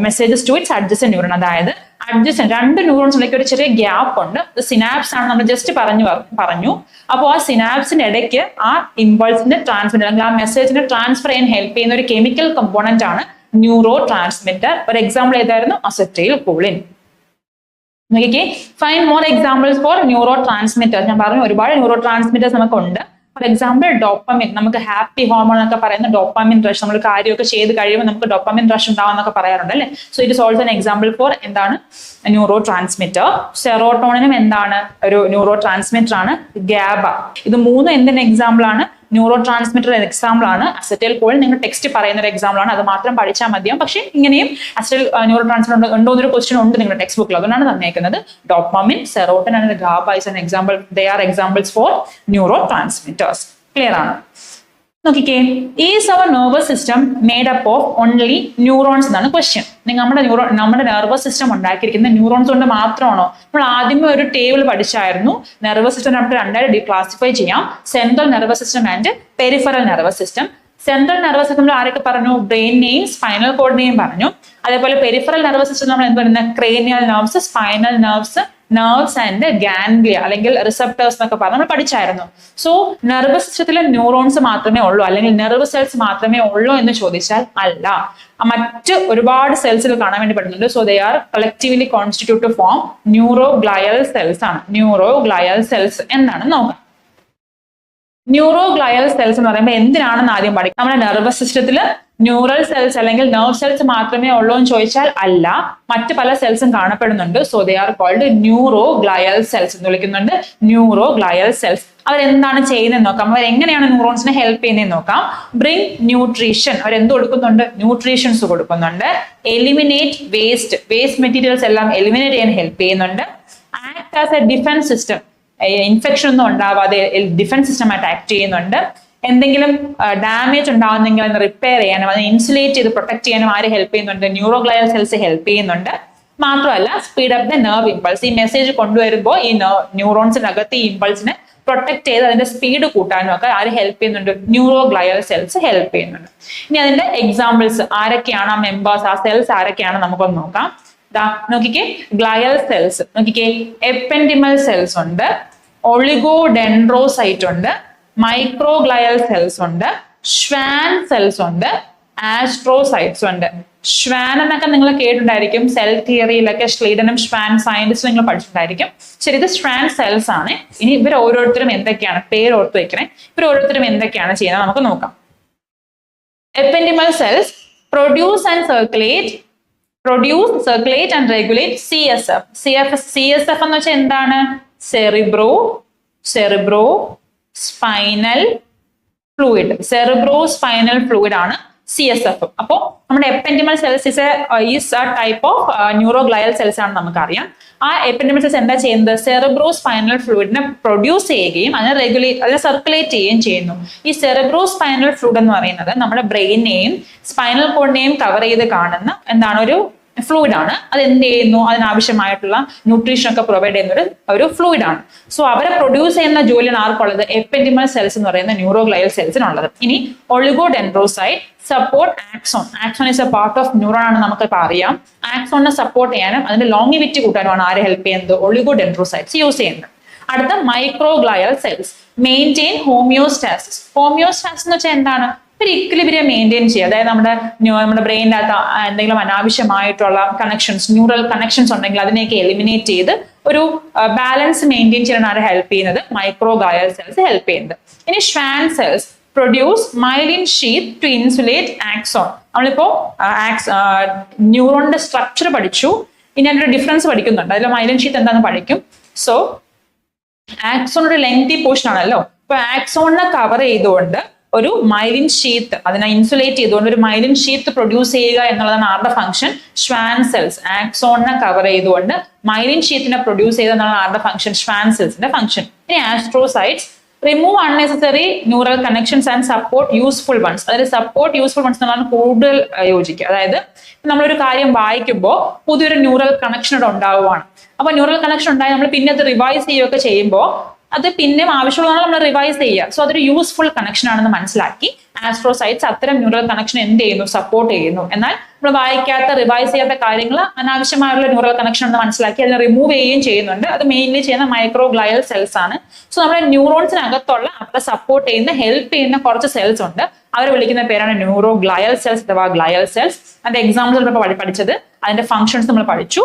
messages to its adjacent neuron. അതായത് അഡ്ജസന്റ് 2 ന്യൂറോൺസിലേക്ക് ഒരു ചെറിയ ഗ്യാപ്പ് ഉണ്ട്. സിനാപ്സ് ആണ് നമ്മൾ ജസ്റ്റ് പറഞ്ഞു. അപ്പോൾ ആ സിനാപ്സിന്റെ ഇടയ്ക്ക് ആ ഇമ്പൾസിന്റെ ട്രാൻസ്മിറ്റർ അല്ലെങ്കിൽ ആ മെസ്സേജിനെ ട്രാൻസ്ഫർ ചെയ്യാൻ ഹെൽപ്പ് ചെയ്യുന്ന ഒരു കെമിക്കൽ കമ്പോണന്റ് ആണ് ന്യൂറോ ട്രാൻസ്മിറ്റർ. ഒരു എക്സാമ്പിൾ ഏതായിരുന്നു? Acetyl Colin. നോക്കിക്കേ, find more examples for neuro transmitters. ഞാൻ പറഞ്ഞു ഒരുപാട് ന്യൂറോ ട്രാൻസ്മിറ്റേഴ്സ് നമുക്കുണ്ട്. For example dopamine. നമുക്ക് ഹാപ്പി ഹോർമോൺ എന്നൊക്കെ പറയുന്ന ഡോപ്പമിൻ റഷ്. നമ്മൾ കാര്യമൊക്കെ ചെയ്ത് കഴിയുമ്പോൾ നമുക്ക് ഡോപ്പമിൻ റഷ് ഉണ്ടാവുന്നൊക്കെ പറയാറുണ്ട് അല്ലേ? So it is also an example four എന്താണ്? Neuro transmitter. സെറോട്ടോണിനും എന്താണ്? ഒരു ന്യൂറോ ട്രാൻസ്മിറ്റർ ആണ്. ഗാബ. ഇത് 3 എന്തിന്റെ എക്സാമ്പിൾ ആണ്? ന്യൂറോ ട്രാൻസ്മിറ്റർ എക്സാമ്പിൾ ആണ്. അസറ്റൈൽ കോളിൻ നിങ്ങൾ ടെക്സ്റ്റ് പറയുന്ന ഒരു എക്സാമ്പിൾ ആണ്. അത് മാത്രം പഠിച്ചാൽ മതിയാവും. പക്ഷേ ഇങ്ങനെയും അസറ്റൈൽ ന്യൂറോ ട്രാൻസ്മിറ്റർ ഉണ്ടോ എന്നൊരു ക്വസ്റ്റ്യൻ ഉണ്ട് നിങ്ങളുടെ ടെക്സ്റ്റ് ബുക്കിൽ. അതുകൊണ്ടാണ് തന്നേക്കുന്നത്. Dopamine, serotonin and GABA is an example. They are examples for neuro transmitters. Clear ആണ്? നോക്കിക്കേ, is our nervous system made up of only neurons എന്നാണ് ക്വസ്റ്റ്യൻ. നമ്മുടെ നെർവസ് സിസ്റ്റം ഉണ്ടാക്കിയിരിക്കുന്ന ന്യൂറോൺസ് കൊണ്ട് മാത്രമാണോ? നമ്മൾ ആദ്യമേ ഒരു ടേബിൾ പഠിച്ചായിരുന്നു. നെർവസ് സിസ്റ്റം നമുക്ക് 2 ക്ലാസിഫൈ ചെയ്യാം. Central nervous system and peripheral nervous system. Central nervous system ആരൊക്കെ പറഞ്ഞു? ബ്രെയിനെയും സ്പൈനൽ കോഡിനെയും പറഞ്ഞു. അതേപോലെ പെരിഫറൽ നെർവസ് സിസ്റ്റം നമ്മൾ എന്ത് പറയുന്നത്? Cranial nerves, spinal nerves, nerves and ganglia അല്ലെങ്കിൽ റിസപ്റ്റേഴ്സ് എന്നൊക്കെ പറഞ്ഞ് നമ്മൾ പഠിച്ചായിരുന്നു. സോ നെർവസ് സിസ്റ്റത്തിലെ ന്യൂറോൺസ് മാത്രമേ ഉള്ളൂ അല്ലെങ്കിൽ നെർവ് സെൽസ് മാത്രമേ ഉള്ളൂ എന്ന് ചോദിച്ചാൽ അല്ല. മറ്റ് ഒരുപാട് സെൽസിൽ കാണാൻ വേണ്ടി പറ്റുന്നുണ്ട്. So they R collectively constitute to form ന്യൂറോഗ്ലയൽ cells ആണ്. ന്യൂറോഗ്ലയൽ സെൽസ് എന്താണ് നോക്കാം. ന്യൂറോഗ്ലയൽ സെൽസ് എന്ന് പറയുമ്പോൾ എന്തിനാണെന്ന് ആദ്യം പഠിക്കും. നമ്മുടെ നെർവസ് സിസ്റ്റത്തിൽ ന്യൂറൽ സെൽസ് അല്ലെങ്കിൽ നെർവ് സെൽസ് മാത്രമേ ഉള്ളൂ എന്ന് ചോദിച്ചാൽ അല്ല, മറ്റു പല സെൽസും കാണപ്പെടുന്നുണ്ട്. So they are called neuroglial cells എന്ന് വിളിക്കുന്നുണ്ട്. ന്യൂറോ ഗ്ലയൽ സെൽസ് അവരെന്താണ് ചെയ്യുന്നത് നോക്കാം, അവരെങ്ങനെയാണ് ന്യൂറോൺസിനെ ഹെൽപ്പ് ചെയ്യുന്നത് നോക്കാം. ബ്രിങ് ന്യൂട്രീഷൻ, അവരെന്ത് കൊടുക്കുന്നുണ്ട്? ന്യൂട്രീഷൻസ് കൊടുക്കുന്നുണ്ട്. എലിമിനേറ്റ് വേസ്റ്റ് മെറ്റീരിയൽസ് എല്ലാം എലിമിനേറ്റ് ചെയ്യാൻ ഹെൽപ്പ് ചെയ്യുന്നുണ്ട്. Act as A defence system, infection ഒന്നും ഉണ്ടാവാതെ ഡിഫൻസ് സിസ്റ്റമായിട്ട് ആക്ട് ചെയ്യുന്നുണ്ട്. എന്തെങ്കിലും ഡാമേജ് ഉണ്ടാകുന്നെങ്കിൽ അത് റിപ്പയർ ചെയ്യാനും അതിനെ ഇൻസുലേറ്റ് ചെയ്ത് പ്രൊട്ടക്ട് ചെയ്യാനും ആര് ഹെൽപ്പ് ചെയ്യുന്നുണ്ട്? ന്യൂറോഗ്ലയൽ സെൽസ് ഹെൽപ്പ് ചെയ്യുന്നുണ്ട്. മാത്രമല്ല speed up the nerve impulse, ഈ മെസ്സേജ് കൊണ്ടുവരുമ്പോൾ ഈ ന്യൂറോൺസിനകത്ത് ഈ ഇമ്പൾസിനെ പ്രൊട്ടക്ട് ചെയ്ത് അതിന്റെ സ്പീഡ് കൂട്ടാനും ഒക്കെ ആര് ഹെൽപ്പ് ചെയ്യുന്നുണ്ട്? ന്യൂറോഗ്ലയൽ സെൽസ് ഹെൽപ്പ് ചെയ്യുന്നുണ്ട്. ഇനി അതിന്റെ എക്സാമ്പിൾസ് ആരൊക്കെയാണ്, ആ മെമ്പേഴ്സ്, ആ സെൽസ് ആരൊക്കെയാണ് നമുക്കൊന്ന് നോക്കാം. നോക്കിക്കേ, ഗ്ലയൽ സെൽസ് നോക്കിക്കേ, എപ്പെൻഡിമൽ സെൽസ് ഉണ്ട്, ഒളിഗോഡെൻഡ്രോസൈറ്റ് ഉണ്ട്, മൈക്രോഗ്ലയൽ സെൽസ് ഉണ്ട്, ഷ്വാൻ സെൽസ് ഉണ്ട്, ആസ്ട്രോസൈറ്റ്സ് ഉണ്ട്. ഷ്വാൻ എന്നൊക്കെ നിങ്ങൾ കേട്ടിട്ടുണ്ടായിരിക്കും, സെൽ തിയറിയിലൊക്കെ സ്ലീഡനും ഷ്വാൻ സയന്റിസ്റ്റും നിങ്ങൾ പഠിച്ചിട്ടുണ്ടായിരിക്കും. ശരി, ഇത് ഷ്വാൻ സെൽസ് ആണ്. ഇനി ഇവർ ഓരോരുത്തരും എന്തൊക്കെയാണ്, പേര് ഓർത്ത് വെക്കണേ, ഇവർ ഓരോരുത്തരും എന്തൊക്കെയാണ് ചെയ്യുന്നത് നമുക്ക് നോക്കാം. എപ്പെൻഡിമൽ cells produce and regulate CSF. CSF എന്ന് വെച്ചാൽ എന്താണ്? Cerebro spinal fluid, spinal fluid ആണ് CSF. അപ്പോൾ നമ്മുടെ എപ്പെൻഡിമൽ cells is A type of ന്യൂറോഗ്ലയൽ cells ആണ് നമുക്കറിയാം. ആ എപ്പെൻഡിമൽ സെൽസ് എന്താ ചെയ്യുന്നത്? സെറിബ്രോ സ്പൈനൽ ഫ്ലൂയിഡിനെ പ്രൊഡ്യൂസ് ചെയ്യുകയും അതിനെ സർക്കുലേറ്റ് ചെയ്യുകയും ചെയ്യുന്നു. ഈ സെറിബ്രോ സ്പൈനൽ ഫ്ലൂയിഡ് എന്ന് പറയുന്നത് നമ്മുടെ ബ്രെയിനെയും സ്പൈനൽ കോഡിനെയും കവർ ചെയ്ത് കാണുന്ന എന്താണ്? ഒരു ഫ്ലൂയിഡ് ആണ്. അത് എന്ത് ചെയ്യുന്നു? അതിനാവശ്യമായിട്ടുള്ള ന്യൂട്രീഷൻ ഒക്കെ പ്രൊവൈഡ് ചെയ്യുന്ന ഒരു ഫ്ലൂയിഡ് ആണ്. സോ അവരെ പ്രൊഡ്യൂസ് ചെയ്യുന്ന ജോലിയാണ് ആർക്കുള്ളത്? എപ്പെൻഡിമൽ സെൽസ് എന്ന് പറയുന്ന ന്യൂറോഗ്ലയൽ സെൽസിനുള്ളത്. ഇനി oligodendrocyte support axon. Axon is A part of neuron ആണ് നമുക്കിപ്പോൾ അറിയാം. ആക്സോണിനെ സപ്പോർട്ട് ചെയ്യാനും അതിന്റെ ലോങ്ങിവിറ്റി കൂട്ടാനുമാണ് ആരെ ഹെൽപ്പ് ചെയ്യുന്നത്? ഒളിഗോഡെൻഡ്രോസൈറ്റ്സ് യൂസ് ചെയ്യുന്നത്. അടുത്ത മൈക്രോഗ്ലയൽ സെൽസ് മെയിൻറ്റെയിൻ ഹോമിയോസ്റ്റാസിസ്. ഹോമിയോസ്റ്റാസിസ് എന്ന് വെച്ചാൽ എന്താണ്? ഒരു ഇക്വിലിബ്രിയം മെയിൻറ്റെയിൻ ചെയ്യുക. അതായത് നമ്മുടെ ബ്രെയിനിനകത്ത് എന്തെങ്കിലും അനാവശ്യമായിട്ടുള്ള ന്യൂറൽ കണക്ഷൻസ് ഉണ്ടെങ്കിൽ അതിനെയൊക്കെ എലിമിനേറ്റ് ചെയ്ത് ഒരു ബാലൻസ് മെയിൻറ്റെയിൻ ചെയ്യാൻ ആരെ ഹെൽപ്പ് ചെയ്യുന്നത്? മൈക്രോഗ്ലയൽ സെൽസ് ഹെൽപ്പ് ചെയ്യുന്നത്. ഇനി Schwann cells produce myelin sheath to insulate axon. നമ്മളിപ്പോ ന്യൂറോണിന്റെ സ്ട്രക്ചർ പഠിച്ചു, ഇനി അതിന്റെ ഡിഫറൻസ് പഠിക്കുന്നുണ്ട്. അതിൽ മൈലിൻ ഷീത്ത് എന്താണെന്ന് പഠിക്കും. സോ ആക്സോൺ ഒരു ലെങ്തി പോർഷൻ ആണല്ലോ, അപ്പൊ ആക്സോണിനെ കവർ ചെയ്തുകൊണ്ട് ഒരു മൈലിൻ ഷീത്ത്, അതിനെ ഇൻസുലേറ്റ് ചെയ്തുകൊണ്ട് ഒരു മൈലിൻ ഷീത്ത് പ്രൊഡ്യൂസ് ചെയ്യുക എന്നുള്ളതാണ് ആരുടെ ഫംഗ്ഷൻ? Schwann cells. ആക്സോണിനെ കവർ ചെയ്തുകൊണ്ട് മൈലിൻ ഷീത്തിനെ പ്രൊഡ്യൂസ് ചെയ്യുക എന്നുള്ളതാണ് ആരുടെ ഫംഗ്ഷൻ? Schwann സെൽസിന്റെ function. ഇനി astrocytes remove unnecessary neural connections and support useful once. അതായത് സപ്പോർട്ട് യൂസ്ഫുൾ വൺസ് എന്നുള്ളതാണ് കൂടുതൽ യോജിക്കുക. അതായത് നമ്മളൊരു കാര്യം വായിക്കുമ്പോൾ പുതിയൊരു ന്യൂറൽ കണക്ഷൻ ഇവിടെ ഉണ്ടാവുകയാണ്. അപ്പൊ ന്യൂറൽ കണക്ഷൻ ഉണ്ടായി നമ്മൾ പിന്നെ അത് റിവൈസ് ചെയ്യുകയൊക്കെ ചെയ്യുമ്പോൾ അത് പിന്നെയും ആവശ്യമുള്ളതാണ് നമ്മൾ റിവൈസ് ചെയ്യുക. സോ അതൊരു യൂസ്ഫുൾ കണക്ഷൻ ആണെന്ന് മനസ്സിലാക്കി ആസ്ട്രോസൈറ്റ്സ് അത്തരം ന്യൂറൽ കണക്ഷൻ എന്ത് ചെയ്യുന്നു? സപ്പോർട്ട് ചെയ്യുന്നു. എന്നാൽ നമ്മൾ വായിക്കാത്ത റിവൈസ് ചെയ്യാത്ത കാര്യങ്ങൾ അനാവശ്യമായുള്ള ന്യൂറൽ കണക്ഷൻ എന്ന് മനസ്സിലാക്കി അതിനെ റിമൂവ് ചെയ്യുകയും ചെയ്യുന്നുണ്ട്. അത് മെയിൻലി ചെയ്യുന്ന മൈക്രോഗ്ലയൽ സെൽസ് ആണ്. സോ നമ്മുടെ ന്യൂറോൺസിനകത്തുള്ള അവരെ സപ്പോർട്ട് ചെയ്യുന്ന ഹെൽപ്പ് ചെയ്യുന്ന കുറച്ച് സെൽസ് ഉണ്ട്. അവരെ വിളിക്കുന്ന പേരാണ് ന്യൂറോഗ്ലയൽ സെൽസ് അഥവാ ഗ്ലയൽ സെൽസ്. അതിന്റെ എക്സാമ്പിൾസ് നമ്മൾ പഠിച്ചത്, അതിന്റെ ഫംഗ്ഷൻസ് നമ്മൾ പഠിച്ചു.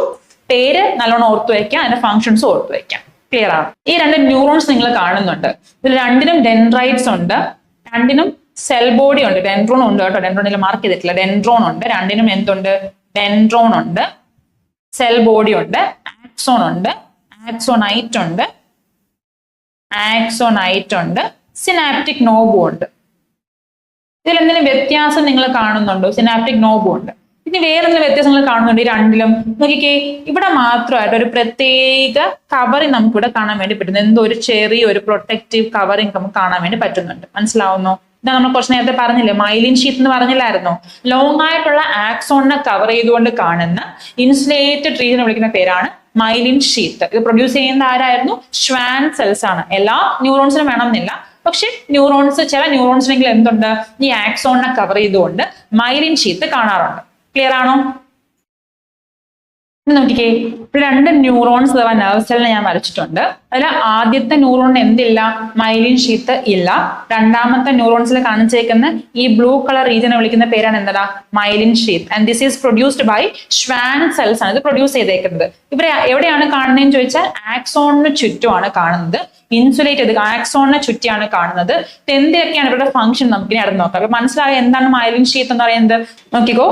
പേര് നല്ലോണം ഓർത്തു വയ്ക്കാം, അതിന്റെ ഫംഗ്ഷൻസ് ഓർത്തു വയ്ക്കാം. ക്ലിയർ ആണ്? ഈ രണ്ട് ന്യൂറോൺസ് നിങ്ങൾ കാണുന്നുണ്ട്. ഇതിൽ രണ്ടിനും ഡെൻഡ്രൈറ്റ്സ് ഉണ്ട്, രണ്ടിനും സെൽ ബോഡി ഉണ്ട്. ഡെൻഡ്രോൺ ഉണ്ട് കേട്ടോ, ഡെൻഡ്രോണിൽ മാർക്ക് ചെയ്തിട്ടില്ല. ഡെൻഡ്രോൺ ഉണ്ട്, രണ്ടിനും എന്തുണ്ട്? ഡെൻഡ്രോൺ ഉണ്ട്, സെൽ ബോഡി ഉണ്ട്, ആക്സോൺ ഉണ്ട്, ആക്സോണൈറ്റ് ഉണ്ട്, സിനാപ്റ്റിക് നോബും ഉണ്ട്. ഇതിൽ എന്തെങ്കിലും വ്യത്യാസം നിങ്ങൾ കാണുന്നുണ്ടോ? സിനാപ്റ്റിക് നോബും ഉണ്ട്. ഇനി വേറെന്തെങ്കിലും വ്യത്യാസം നിങ്ങൾ കാണുന്നുണ്ട് ഈ രണ്ടിലും? നോക്കിക്കേ, ഇവിടെ മാത്രമായിട്ട് ഒരു പ്രത്യേക കവറിങ് നമുക്ക് ഇവിടെ കാണാൻ വേണ്ടി പറ്റുന്നു. എന്തോ ഒരു ചെറിയൊരു പ്രൊട്ടക്റ്റീവ് കവറിങ് നമുക്ക് കാണാൻ വേണ്ടി പറ്റുന്നുണ്ട്. മനസ്സിലാവുന്നോ? ഇതാ നമ്മൾ കുറച്ച് നേരത്തെ പറഞ്ഞില്ലേ, മൈലിൻ ഷീത്ത് എന്ന് പറഞ്ഞില്ലായിരുന്നോ? ലോങ് ആയിട്ടുള്ള ആക്സോണിനെ കവർ ചെയ്തുകൊണ്ട് കാണുന്ന ഇൻസുലേറ്റഡ് റീജിയൻ വിളിക്കുന്ന പേരാണ് മൈലിൻ ഷീത്ത്. ഇത് പ്രൊഡ്യൂസ് ചെയ്യുന്ന ആരായിരുന്നു? ഷ്വാൻ സെൽസ് ആണ്. എല്ലാ ന്യൂറോൺസിനും വേണമെന്നില്ല, പക്ഷെ ചില ന്യൂറോൺസിനെങ്കിലും എന്തുണ്ട്? ഈ ആക്സോണിനെ കവർ ചെയ്തുകൊണ്ട് മൈലിൻ ഷീത്ത് കാണാറുണ്ട്. ക്ലിയർ ആണോ? നോക്കിക്കേ, ഇവിടെ രണ്ട് ന്യൂറോൺസ് അഥവാ നെർവ് സെല്ലിനെ ഞാൻ വരച്ചിട്ടുണ്ട്. അതിൽ ആദ്യത്തെ ന്യൂറോണിന് എന്തില്ല? മൈലിൻ ഷീത്ത് ഇല്ല. രണ്ടാമത്തെ ന്യൂറോൺസിൽ കാണിച്ചേക്കുന്ന ഈ ബ്ലൂ കളർ റീജിയനെ വിളിക്കുന്ന പേരാണ് എന്താ? Myelin sheath. And this is produced by Schwann cells ആണ് ഇത് പ്രൊഡ്യൂസ് ചെയ്തേക്കുന്നത്. ഇവരെ എവിടെയാണ് കാണുന്നതെന്ന് ചോദിച്ചാൽ ആക്സോണിന് ചുറ്റുമാണ് കാണുന്നത്. ഇൻസുലേറ്റ് ചെയ്ത് ആക്സോണിനെ ചുറ്റിയാണ് കാണുന്നത്. എന്തൊക്കെയാണ് ഇവരുടെ ഫംഗ്ഷൻ നമുക്ക് ഇനി അടുത്ത് നോക്കാം. അപ്പൊ മനസ്സിലായ എന്താണ് മൈലിൻ ഷീത്ത് എന്ന് പറയുന്നത്? നോക്കിക്കോ.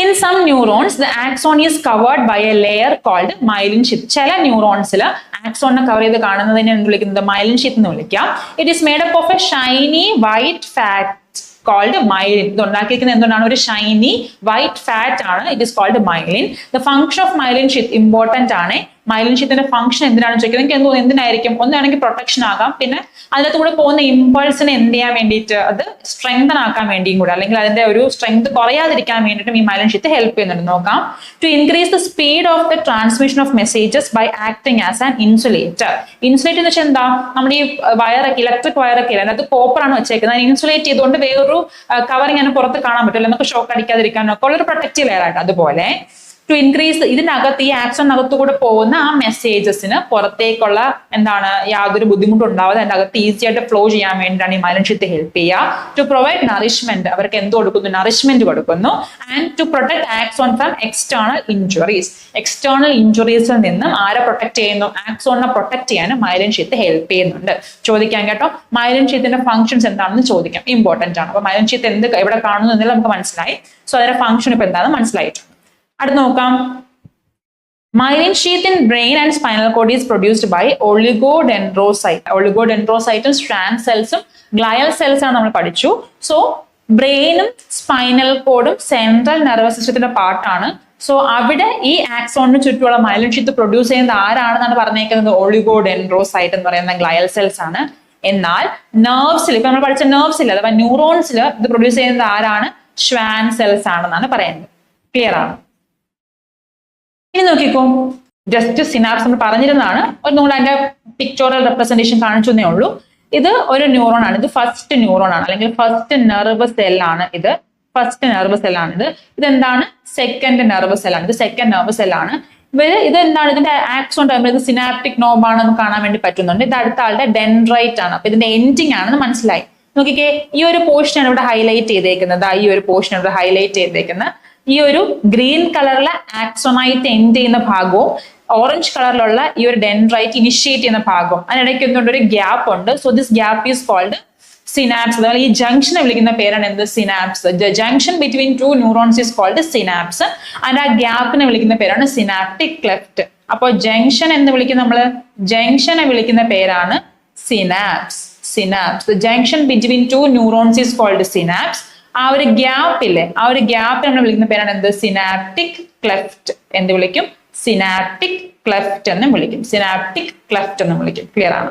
In some neurons the axon is covered by a layer called myelin sheath. ചില ന്യൂറോൺസിൽ ആക്സോണിനെ കവർ ചെയ്ത് കാണുന്നതിനെ എന്ത് വിളിക്കുന്നത്? മൈലിൻ ഷീത്ത് എന്ന് വിളിക്കാം. It is made up of a shiny white fat called myelin. ഇത് ഉണ്ടാക്കിയിരിക്കുന്നത് എന്തുകൊണ്ടാണ്? ഒരു ഷൈനി വൈറ്റ് ഫാറ്റ് ആണ്. It is called myelin. The function of myelin sheath important ആണ്. മൈലിൻ ഷീത്തിന്റെ ഫംഗ്ഷൻ എന്തിനാണെന്ന് ചോദിക്കുന്നത് എനിക്ക് എന്തോ എന്തിനായിരിക്കും? ഒന്നാണെങ്കിൽ പ്രൊട്ടക്ഷൻ ആകാം, പിന്നെ അതിനകത്ത് കൂടെ പോകുന്ന ഇമ്പൾസിനെ എന്ത് ചെയ്യാൻ വേണ്ടിയിട്ട് അത് സ്ട്രെങ്തൻ ആക്കാൻ വേണ്ടിയും കൂടെ, അല്ലെങ്കിൽ അതിന്റെ ഒരു സ്ട്രെങ്ത് കുറയാതിരിക്കാൻ വേണ്ടിയിട്ടും ഈ മൈലിൻ ഷീത്ത് ഹെൽപ്പ് ചെയ്യുന്നുണ്ട്. നോക്കാം. To increase the speed of the transmission of messages by acting as an insulator. Insulate എന്ന് വെച്ചാൽ എന്താ? നമ്മുടെ ഈ വയറൊക്കെ, ഇലക്ട്രിക് വയറൊക്കെ ഇല്ല, അതിനകത്ത് കോപ്പറാണ് വെച്ചേക്കുന്നത്. അതിന് ഇൻസുലേറ്റ് ചെയ്തുകൊണ്ട് വേറൊരു കവറിങ് അതിന് പുറത്ത് കാണാൻ പറ്റില്ല, നമുക്ക് ഷോക്ക് അടിക്കാതിരിക്കാനൊക്കെ ഉള്ളൊരു പ്രൊട്ടക്റ്റീവ് ലെയർ ആയിട്ട്. അതുപോലെ ടു ഇൻക്രീസ് ഇതിനകത്ത് ഈ ആക്സോണിനകത്തു കൂടെ പോകുന്ന ആ മെസ്സേജസിന് പുറത്തേക്കുള്ള എന്താണ് യാതൊരു ബുദ്ധിമുട്ടും ഉണ്ടാവാതെ അതിന്റെ അകത്ത് ഈസി ആയിട്ട് ഫ്ലോ ചെയ്യാൻ വേണ്ടിയിട്ടാണ് ഈ മൈലിൻ ഷീത്ത് ഹെൽപ്പ് ചെയ്യുക. ടു പ്രൊവൈഡ് നറിഷ്മെന്റ്, അവർക്ക് എന്ത് കൊടുക്കുന്നു? നറിഷ്മെന്റ് കൊടുക്കുന്നു. And to protect axon from external injuries. External ഇഞ്ചുറീസിൽ നിന്നും ആരെ പ്രൊട്ടക്ട് ചെയ്യുന്നു? ആക്സോണിനെ പ്രൊട്ടക്ട് ചെയ്യാനും മൈലിൻ ഷീത്ത് ഹെൽപ്പ് ചെയ്യുന്നുണ്ട്. ചോദിക്കാൻ കേട്ടോ, മൈലിൻ ഷീത്തിന്റെ ഫംഗ്ഷൻസ് എന്താണെന്ന് ചോദിക്കാം, ഇമ്പോർട്ടന്റ് ആണ്. അപ്പൊ മൈലിൻ ഷീത്ത് എന്ത് എവിടെ കാണുന്നു എന്നുള്ളത് നമുക്ക് മനസ്സിലായി. സോ അതിന്റെ ഫംഗ്ഷൻ ഇപ്പൊ എന്താണെന്ന് മനസ്സിലായിട്ടുണ്ട്. അടുത്ത് നോക്കാം. Myelin sheath in brain and spinal code is produced by oligodendrocyte. ഒളിഗോഡെൻഡ്രോസൈറ്റും strand സെൽസും glial cells ആണ് നമ്മൾ പഠിച്ചു. സോ ബ്രെയിനും സ്പൈനൽ കോഡും സെൻട്രൽ നെർവസ് സിസ്റ്റത്തിന്റെ പാർട്ടാണ്. സോ അവിടെ ഈ ആക്സോണിന് ചുറ്റുമുള്ള മൈലിൻ ഷീത്ത് പ്രൊഡ്യൂസ് ചെയ്യുന്നത് ആരാണെന്നാണ് പറഞ്ഞേക്കുന്നത്? ഒളിഗോഡെൻഡ്രോസൈറ്റ് എന്ന് പറയുന്ന ഗ്ലയൽ സെൽസ് ആണ്. എന്നാൽ നെർവ്സിൽ, ഇപ്പൊ നമ്മൾ പഠിച്ച നെർവ്സിൽ അഥവാ ന്യൂറോൺസിൽ ഇത് പ്രൊഡ്യൂസ് ചെയ്യുന്നത് ആരാണ്? ഷ്വാൻ സെൽസ് ആണെന്നാണ് പറയുന്നത്. ക്ലിയർ ആണ്? ഇനി നോക്കിക്കോ, ജസ്റ്റ് സിനാപ്സ് നമ്മൾ പറഞ്ഞിരുന്നതാണ്, ഒരു നമ്മൾ അതിന്റെ പിക്ചോറൽ റെപ്രസെന്റേഷൻ കാണിച്ചേ ഉള്ളൂ. ഇത് ഒരു ന്യൂറോൺ ആണ്. ഇത് ഫസ്റ്റ് ന്യൂറോൺ ആണ്, അല്ലെങ്കിൽ ഫസ്റ്റ് നെർവ് സെല്ലാണ്. ഇത് ഫസ്റ്റ് നെർവ് സെല്ലാണ്. ഇതെന്താണ്? Second nerve സെല്ലാണ്. ഇത് സെക്കൻഡ് നെർവ് സെല്ലാണ്. ഇത് എന്താണ്? ഇതിന്റെ ആക്സോൺ ടൈമിൽ ഇത് സിനാപ്റ്റിക് നോബ് ആണെന്ന് കാണാൻ വേണ്ടി പറ്റുന്നുണ്ട്. ഇത് അടുത്ത ആളുടെ ഡെൻഡ്രൈറ്റ് ആണ്. അപ്പൊ ഇതിന്റെ എൻഡിങ് ആണെന്ന് മനസ്സിലായി. നോക്കിക്കേ, ഈ ഒരു പോർഷൻ ആണ് ഇവിടെ ഹൈലൈറ്റ് ചെയ്തേക്കുന്നത്. ഈ ഒരു പോർഷൻ ഇവിടെ ഹൈലൈറ്റ് ചെയ്തേക്കുന്നത്. ഈ ഒരു ഗ്രീൻ കളറിലെ ആക്സോണായിട്ട് എൻഡ് ചെയ്യുന്ന ഭാഗവും ഓറഞ്ച് കളറിലുള്ള ഈ ഒരു ഡെൻഡ്രൈറ്റ് ഇനിഷ്യേറ്റ് ചെയ്യുന്ന ഭാഗവും അതിനിടയ്ക്ക് എന്തുകൊണ്ട് ഒരു ഗ്യാപ്പ് ഉണ്ട്. So this gap is called synapse. അതുപോലെ ഈ ജംഗ്ഷനെ വിളിക്കുന്ന പേരാണ് എന്ത്? Synapse. The junction between two neurons is called synapse. And ആ ഗ്യാപ്പിനെ വിളിക്കുന്ന പേരാണ് സിനാപ്റ്റിക് ക്ലെഫ്റ്റ്. അപ്പോൾ ജംഗ്ഷൻ എന്ന് വിളിക്കുന്ന നമ്മള് ജംഗ്ഷനെ വിളിക്കുന്ന പേരാണ് synapse. Synapse. The junction between two neurons is called synapse. ആ ഒരു ഗ്യാപ്പില്ലേ, ആ ഒരു ഗ്യാപ്പ് നമ്മൾ വിളിക്കുന്ന പേരാണ് എന്ത്? Synaptic cleft. എന്ത് വിളിക്കും? സിനാപ്റ്റിക് ക്ലെഫ്റ്റ് എന്ന് വിളിക്കും. സിനാപ്റ്റിക് ക്ലെഫ്റ്റ് എന്ന് വിളിക്കും. ക്ലിയർ ആണ്?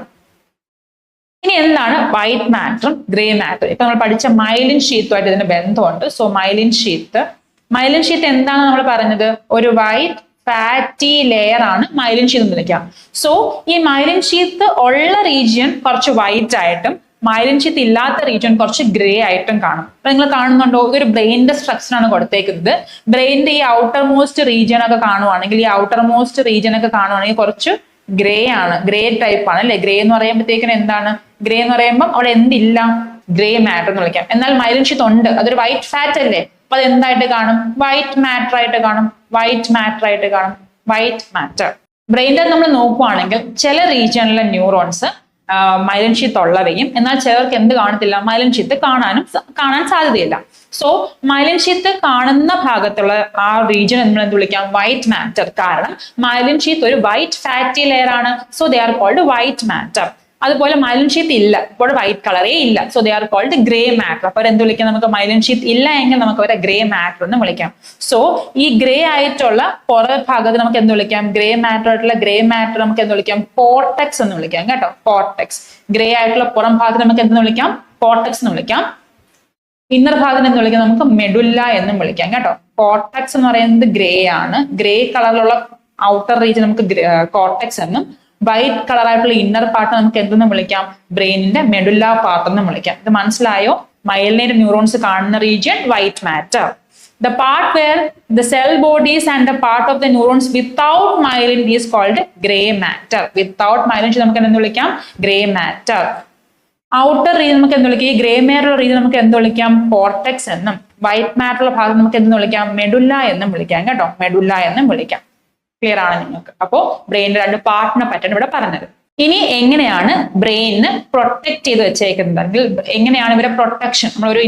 ഇനി എന്താണ് വൈറ്റ് മാറ്ററും ഗ്രേ മാറ്ററും? ഇപ്പൊ നമ്മൾ പഠിച്ച മൈലിൻ ഷീത്തുമായിട്ട് ഇതിന് ബന്ധമുണ്ട്. സോ മൈലിൻ ഷീത്ത് എന്താണ് നമ്മൾ പറഞ്ഞത്? ഒരു വൈറ്റ് ഫാറ്റി ലെയർ ആണ് മൈലിൻ ഷീത്ത് എന്ന് വിളിക്കാം. സോ ഈ മൈലിൻ ഷീത്ത് ഉള്ള റീജിയൻ കുറച്ച് വൈറ്റ് ആയിട്ടും മൈലിൻ ഷീത്ത് ഇല്ലാത്ത റീജിയൻ കുറച്ച് ഗ്രേ ആയിട്ടും കാണും. അപ്പൊ നിങ്ങൾ കാണുന്നുണ്ടോ? ഇതൊരു ബ്രെയിനിന്റെ സ്ട്രക്ചർ ആണ് കൊടുത്തേക്കുന്നത്. ബ്രെയിനിന്റെ ഈ ഔട്ടർ മോസ്റ്റ് റീജിയൻ ഒക്കെ കാണുവാണെങ്കിൽ, ഈ ഔട്ടർ മോസ്റ്റ് റീജിയൻ ഒക്കെ കാണുവാണെങ്കിൽ കുറച്ച് ഗ്രേ ആണ്, ഗ്രേ ടൈപ്പ് ആണ് അല്ലെ? ഗ്രേ എന്ന് പറയുമ്പോഴത്തേക്കിന് എന്താണ്? ഗ്രേ എന്ന് പറയുമ്പോൾ അവിടെ എന്തില്ല? ഗ്രേ മാറ്റർ എന്ന് വിളിക്കാം. എന്നാൽ മൈലിൻ ഷീത്ത് ഉണ്ട്, അതൊരു വൈറ്റ് ഫാറ്റ് അല്ലേ? അപ്പൊ അത് എന്തായിട്ട് കാണും? വൈറ്റ് മാറ്റർ ആയിട്ട് കാണും. വൈറ്റ് മാറ്റർ ആയിട്ട് കാണും. White matter. ബ്രെയിനിന്റെ നമ്മൾ നോക്കുവാണെങ്കിൽ ചില റീജിയനിലെ ന്യൂറോൺസ് മൈലിൻ ഷീത്ത് ഉള്ളവയും എന്നാൽ ചിലർക്ക് എന്ത് കാണത്തില്ല? മൈലിൻ ഷീത്ത് കാണാൻ സാധ്യതയില്ല. സോ മൈലിൻ ഷീത്ത് കാണുന്ന ഭാഗത്തുള്ള ആ റീജിയൻ നമ്മൾ എന്ത് വിളിക്കാം? White matter. കാരണം മൈലിൻ ഷീത്ത് ഒരു വൈറ്റ് ഫാറ്റി ലെയർ ആണ്. So they are called white matter. അതുപോലെ മൈലിൻ ഷീത്ത് ഇല്ല, ഇപ്പോൾ വൈറ്റ് കളറേ ഇല്ല. So they are called grey matter. അപ്പൊ എന്ത് വിളിക്കാം? നമുക്ക് മൈലിൻ ഷീത്ത് ഇല്ല എങ്കിൽ നമുക്ക് അവരെ ഗ്രേ മാറ്റർ എന്ന് വിളിക്കാം. സോ ഈ ഗ്രേ ആയിട്ടുള്ള പുറ ഭാഗത്ത് നമുക്ക് എന്ത് വിളിക്കാം? ഗ്രേ മാറ്റർ ആയിട്ടുള്ള ഗ്രേ മാറ്റർ നമുക്ക് എന്ത് വിളിക്കാം? കോർട്ടെക്സ് എന്ന് വിളിക്കാം കേട്ടോ. കോർട്ടെക്സ്. ഗ്രേ ആയിട്ടുള്ള പുറം ഭാഗത്ത് നമുക്ക് എന്തെന്ന് വിളിക്കാം? കോർട്ടെക്സ് എന്ന് വിളിക്കാം. ഇന്നർ ഭാഗത്തിന് എന്ന് വിളിക്കാം? നമുക്ക് മെഡുല്ല എന്നും വിളിക്കാം കേട്ടോ. കോർട്ടെക്സ് എന്ന് പറയുന്നത് ഗ്രേ ആണ്. ഗ്രേ കളറിലുള്ള ഔട്ടർ റീജിയൻ നമുക്ക് കോർട്ടെക്സ് എന്നും, വൈറ്റ് കളർ ആയിട്ടുള്ള ഇന്നർ പാർട്ട് നമുക്ക് എന്തെന്ന് വിളിക്കാം? ബ്രെയിനിന്റെ മെഡുല്ല പാർട്ട് എന്ന് വിളിക്കാം. ഇത് മനസ്സിലായോ? മൈലിനേറ്റഡ് ന്യൂറോൺസ് കാണുന്ന region white matter. The part where the cell bodies and the part of the neurons without myelin is called gray matter. Without myelin നമുക്ക് എന്തെന്ന് വിളിക്കാം? Gray matter. ഔട്ടർ റീജിയൻ നമുക്ക് എന്ത് വിളിക്കാം? ഈ ഗ്രേ മാറ്റർ റീജിയൻ നമുക്ക് എന്ത് വിളിക്കാം? കോർട്ടെക്സ് എന്നും, വൈറ്റ് മാറ്റർ ഉള്ള ഭാഗം നമുക്ക് എന്തെന്ന് വിളിക്കാം? മെഡുല്ല എന്നും വിളിക്കാം കേട്ടോ. മെഡുല്ല എന്നും വിളിക്കാം. ക്ലിയർ ആണ് നിങ്ങൾക്ക്? അപ്പോ ബ്രെയിനിന്റെ രണ്ട് പാർട്ടിനെ പറ്റാണ് ഇവിടെ പറഞ്ഞത്. ഇനി എങ്ങനെയാണ് ബ്രെയിനിന് പ്രൊട്ടക്ട് ചെയ്ത് വെച്ചേക്കുന്നത്, അല്ലെങ്കിൽ എങ്ങനെയാണ് ഇവരെ പ്രൊട്ടക്ഷൻ, നമ്മളൊരു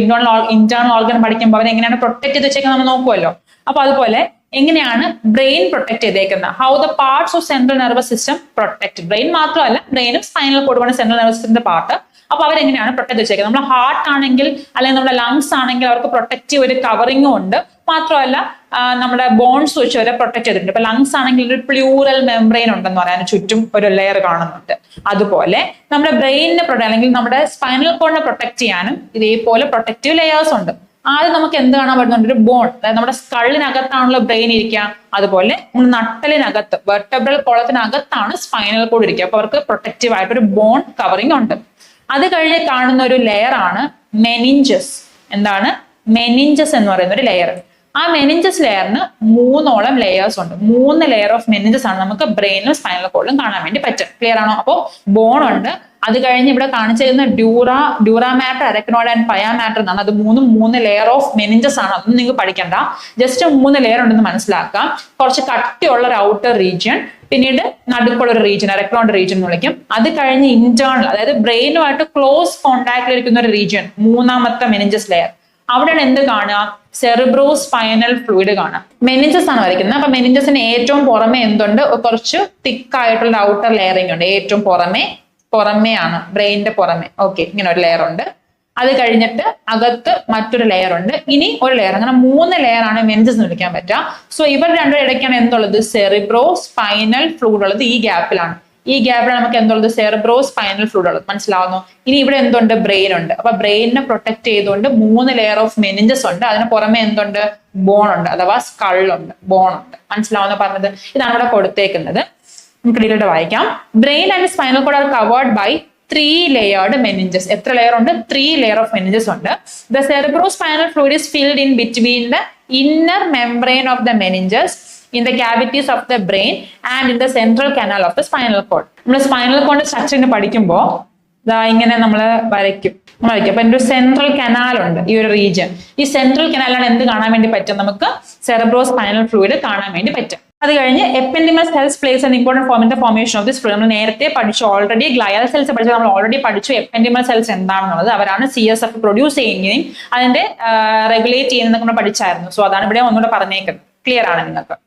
ഇന്റേണൽ ഓർഗൻ പഠിക്കുമ്പോൾ അവരെ എങ്ങനെയാണ് പ്രൊട്ടക്ട് ചെയ്ത് വെച്ചേക്കുന്നത് നമ്മൾ നോക്കുമല്ലോ. അപ്പൊ അതുപോലെ എങ്ങനെയാണ് ബ്രെയിൻ പ്രൊട്ടക്ട് ചെയ്തേക്കുന്നത്, how the parts of central nervous system protect. Brain മാത്രമല്ല, ബ്രെയിനും സ്പൈനൽ കോഡുമാണ് സെൻട്രൽ നെർവസ് സിസ്റ്റത്തിന്റെ പാർട്ട്. അപ്പൊ അവരെങ്ങനെയാണ് പ്രൊട്ടക്ട് വെച്ചേക്കുന്നത്. നമ്മുടെ ഹാർട്ട് ആണെങ്കിൽ അല്ലെങ്കിൽ നമ്മുടെ ലങ്സ് ആണെങ്കിൽ അവർക്ക് പ്രൊട്ടക്റ്റീവ് ഒരു കവറിങ്ങും ഉണ്ട്. മാത്രമല്ല നമ്മുടെ ബോൺസ് വെച്ച് വരെ പ്രൊട്ടക്ട് ചെയ്തിട്ടുണ്ട്. ഇപ്പൊ ലങ്സ് ആണെങ്കിൽ ഒരു പ്ലൂറൽ മെംബ്രെയിൻ ഉണ്ടെന്ന് പറയാൻ ചുറ്റും ഒരു ലെയർ കാണുന്നുണ്ട്. അതുപോലെ നമ്മുടെ ബ്രെയിനിനെ പ്രൊട്ടക്ട് അല്ലെങ്കിൽ നമ്മുടെ സ്പൈനൽ കോഡിനെ പ്രൊട്ടക്ട് ചെയ്യാനും ഇതേപോലെ പ്രൊട്ടക്റ്റീവ് ലെയേഴ്സ് ഉണ്ട്. ആദ്യം നമുക്ക് എന്ത് കാണാൻ പറ്റുന്നുണ്ട്, ഒരു ബോൺ, അതായത് നമ്മുടെ സ്കള്ളിനകത്താണല്ലോ ബ്രെയിൻ ഇരിക്കുക. അതുപോലെ നമ്മുടെ നട്ടലിനകത്ത് വെർട്ടബ്രൽ കോളത്തിനകത്താണ് സ്പൈനൽ കോഡ് ഇരിക്കുക. അപ്പൊ അവർക്ക് പ്രൊട്ടക്റ്റീവ് ആയിട്ട് ഒരു ബോൺ കവറിങ് ഉണ്ട്. അത് കഴിഞ്ഞ് കാണുന്ന ഒരു ലെയർ ആണ് മെനിഞ്ചസ്. എന്താണ് മെനിഞ്ചസ് എന്ന് പറയുന്ന ഒരു ലെയർ. ആ മെനിഞ്ചസ് ലെയറിന് 3 ലെയേഴ്സ് ഉണ്ട്. 3 ലെയർ ഓഫ് മെനിഞ്ചസ് ആണ് നമുക്ക് ബ്രെയിനിലും സ്പൈനൽ കോഡിലും കാണാൻ വേണ്ടി പറ്റും. ക്ലിയർ ആണോ? അപ്പോൾ ബോൺ ഉണ്ട്. അത് കഴിഞ്ഞ് ഇവിടെ കാണിച്ചിരുന്ന ഡ്യൂറാമാറ്റർ, അരക്നോയിഡ് ആൻഡ് പയാമാറ്റർ എന്നാണ്. അത് 3 ലെയർ ഓഫ് മെനിഞ്ചസ് ആണ്. അതൊന്നും നിങ്ങൾക്ക് പഠിക്കണ്ട, ജസ്റ്റ് 3 ലെയർ ഉണ്ടെന്ന് മനസ്സിലാക്കാം. കുറച്ച് കട്ടിയുള്ള ഒരു ഔട്ടർ റീജിയൻ, പിന്നീട് നടുക്കുള്ള ഒരു റീജിയൻ അരക്നോയിഡ് റീജിയൻ എന്ന് വിളിക്കും. അത് കഴിഞ്ഞ് ഇന്റേണൽ, അതായത് ബ്രെയിനുമായിട്ട് ക്ലോസ് കോണ്ടാക്റ്റിലിരിക്കുന്ന ഒരു റീജിയൻ, 3ാമത്തെ മെനിഞ്ചസ് ലെയർ. അവിടെയാണ് എന്ത് കാണുക, സെറിബ്രോ സ്പൈനൽ ഫ്ലൂയിഡ് കാണാം. മെനിഞ്ചസ് ആണ് വരയ്ക്കുന്നത്. അപ്പൊ മെനിഞ്ചസിന് ഏറ്റവും പുറമെ എന്തുണ്ട്, കുറച്ച് തിക്ക് ആയിട്ടുള്ള ഔട്ടർ ലെയറിംഗ് ഉണ്ട്. ഏറ്റവും പുറമേ ആണ്, ബ്രെയിനിന്റെ പുറമെ. ഓക്കെ, ഇങ്ങനെ ഒരു ലെയർ ഉണ്ട്. അത് കഴിഞ്ഞിട്ട് അകത്ത് മറ്റൊരു ലെയർ ഉണ്ട്. ഇനി ഒരു ലെയർ, അങ്ങനെ 3 ലെയർ ആണ് മെനിഞ്ചസ് എന്ന് വിളിക്കാൻ പറ്റുക. സോ ഇവർ രണ്ടും ഇടയ്ക്കാണ് എന്തുള്ളത്, സെറിബ്രോ സ്പൈനൽ ഫ്ലൂയിഡ് ഉള്ളത്. ഈ ഗ്യാപ്പിലാണ് നമുക്ക് എന്തുള്ളത്, സെറിബ്രോ സ്പൈനൽ ഫ്ലൂയിഡ് ഉള്ളത്. മനസ്സിലാവുന്നു? ഇനി ഇവിടെ എന്തുണ്ട്, ബ്രെയിൻ ഉണ്ട്. അപ്പൊ ബ്രെയിനിനെ പ്രൊട്ടക്ട് ചെയ്തുകൊണ്ട് 3 ലെയർ ഓഫ് മെനിഞ്ചസ് ഉണ്ട്. അതിന് പുറമെ എന്തുണ്ട്, ബോൺ ഉണ്ട്, അഥവാ സ്കള്ളുണ്ട്, ബോൺ ഉണ്ട്. മനസ്സിലാവുന്ന പറഞ്ഞത്? ഇതാണ് ഇവിടെ കൊടുത്തേക്കുന്നത്. നമുക്ക് ഡീറ്റെയിൽഡ് വായിക്കാം. Brain and spinal cord are covered by 3 layered meninges. എത്ര ലെയർ ഉണ്ട്, 3 ലെയർ ഓഫ് മെനിഞ്ചസ് ഉണ്ട്. The cerebrospinal fluid is filled in between the inner membrane of the meninges in the cavities of the brain and in the central canal of the spinal cord. നമ്മൾ spinal കോഡിന്റെ സ്ട്രക്ചറിനെ പഠിക്കുമ്പോൾ ഇങ്ങനെ നമ്മൾ വരയ്ക്കും. അപ്പൊ ഒരു central canal ഉണ്ട് ഈ ഒരു റീജിയൻ. ഈ സെൻട്രൽ കനാലാണ് എന്ത് കാണാൻ വേണ്ടി പറ്റും, നമുക്ക് സെറിബ്രോ സ്പൈനൽ ഫ്ലൂയിഡ് കാണാൻ വേണ്ടി പറ്റും. അത് കഴിഞ്ഞ് ependymal cells plays an important form in the formation of this fluid. നമ്മൾ നേരത്തെ പഠിച്ചു ഓൾറെഡി. ഗ്ലയൽ സെൽസ് പഠിച്ചത് നമ്മൾ ഓൾറെഡി പഠിച്ചു. എപ്പിൻഡിമൽ സെൽസ് എന്താണെന്നുള്ളത്, അവരാണ് CSF പ്രൊഡ്യൂസ് ചെയ്യുകയും അതിന്റെ റെഗുലേറ്റ് ചെയ്യുന്നതൊക്കെ നമ്മൾ പഠിച്ചായിരുന്നു. സോ അതാണ് ഇവിടെ ഒന്നുകൂടെ പറഞ്ഞേക്കുന്നത്. ക്ലിയർ ആണ് നിങ്ങൾക്ക്?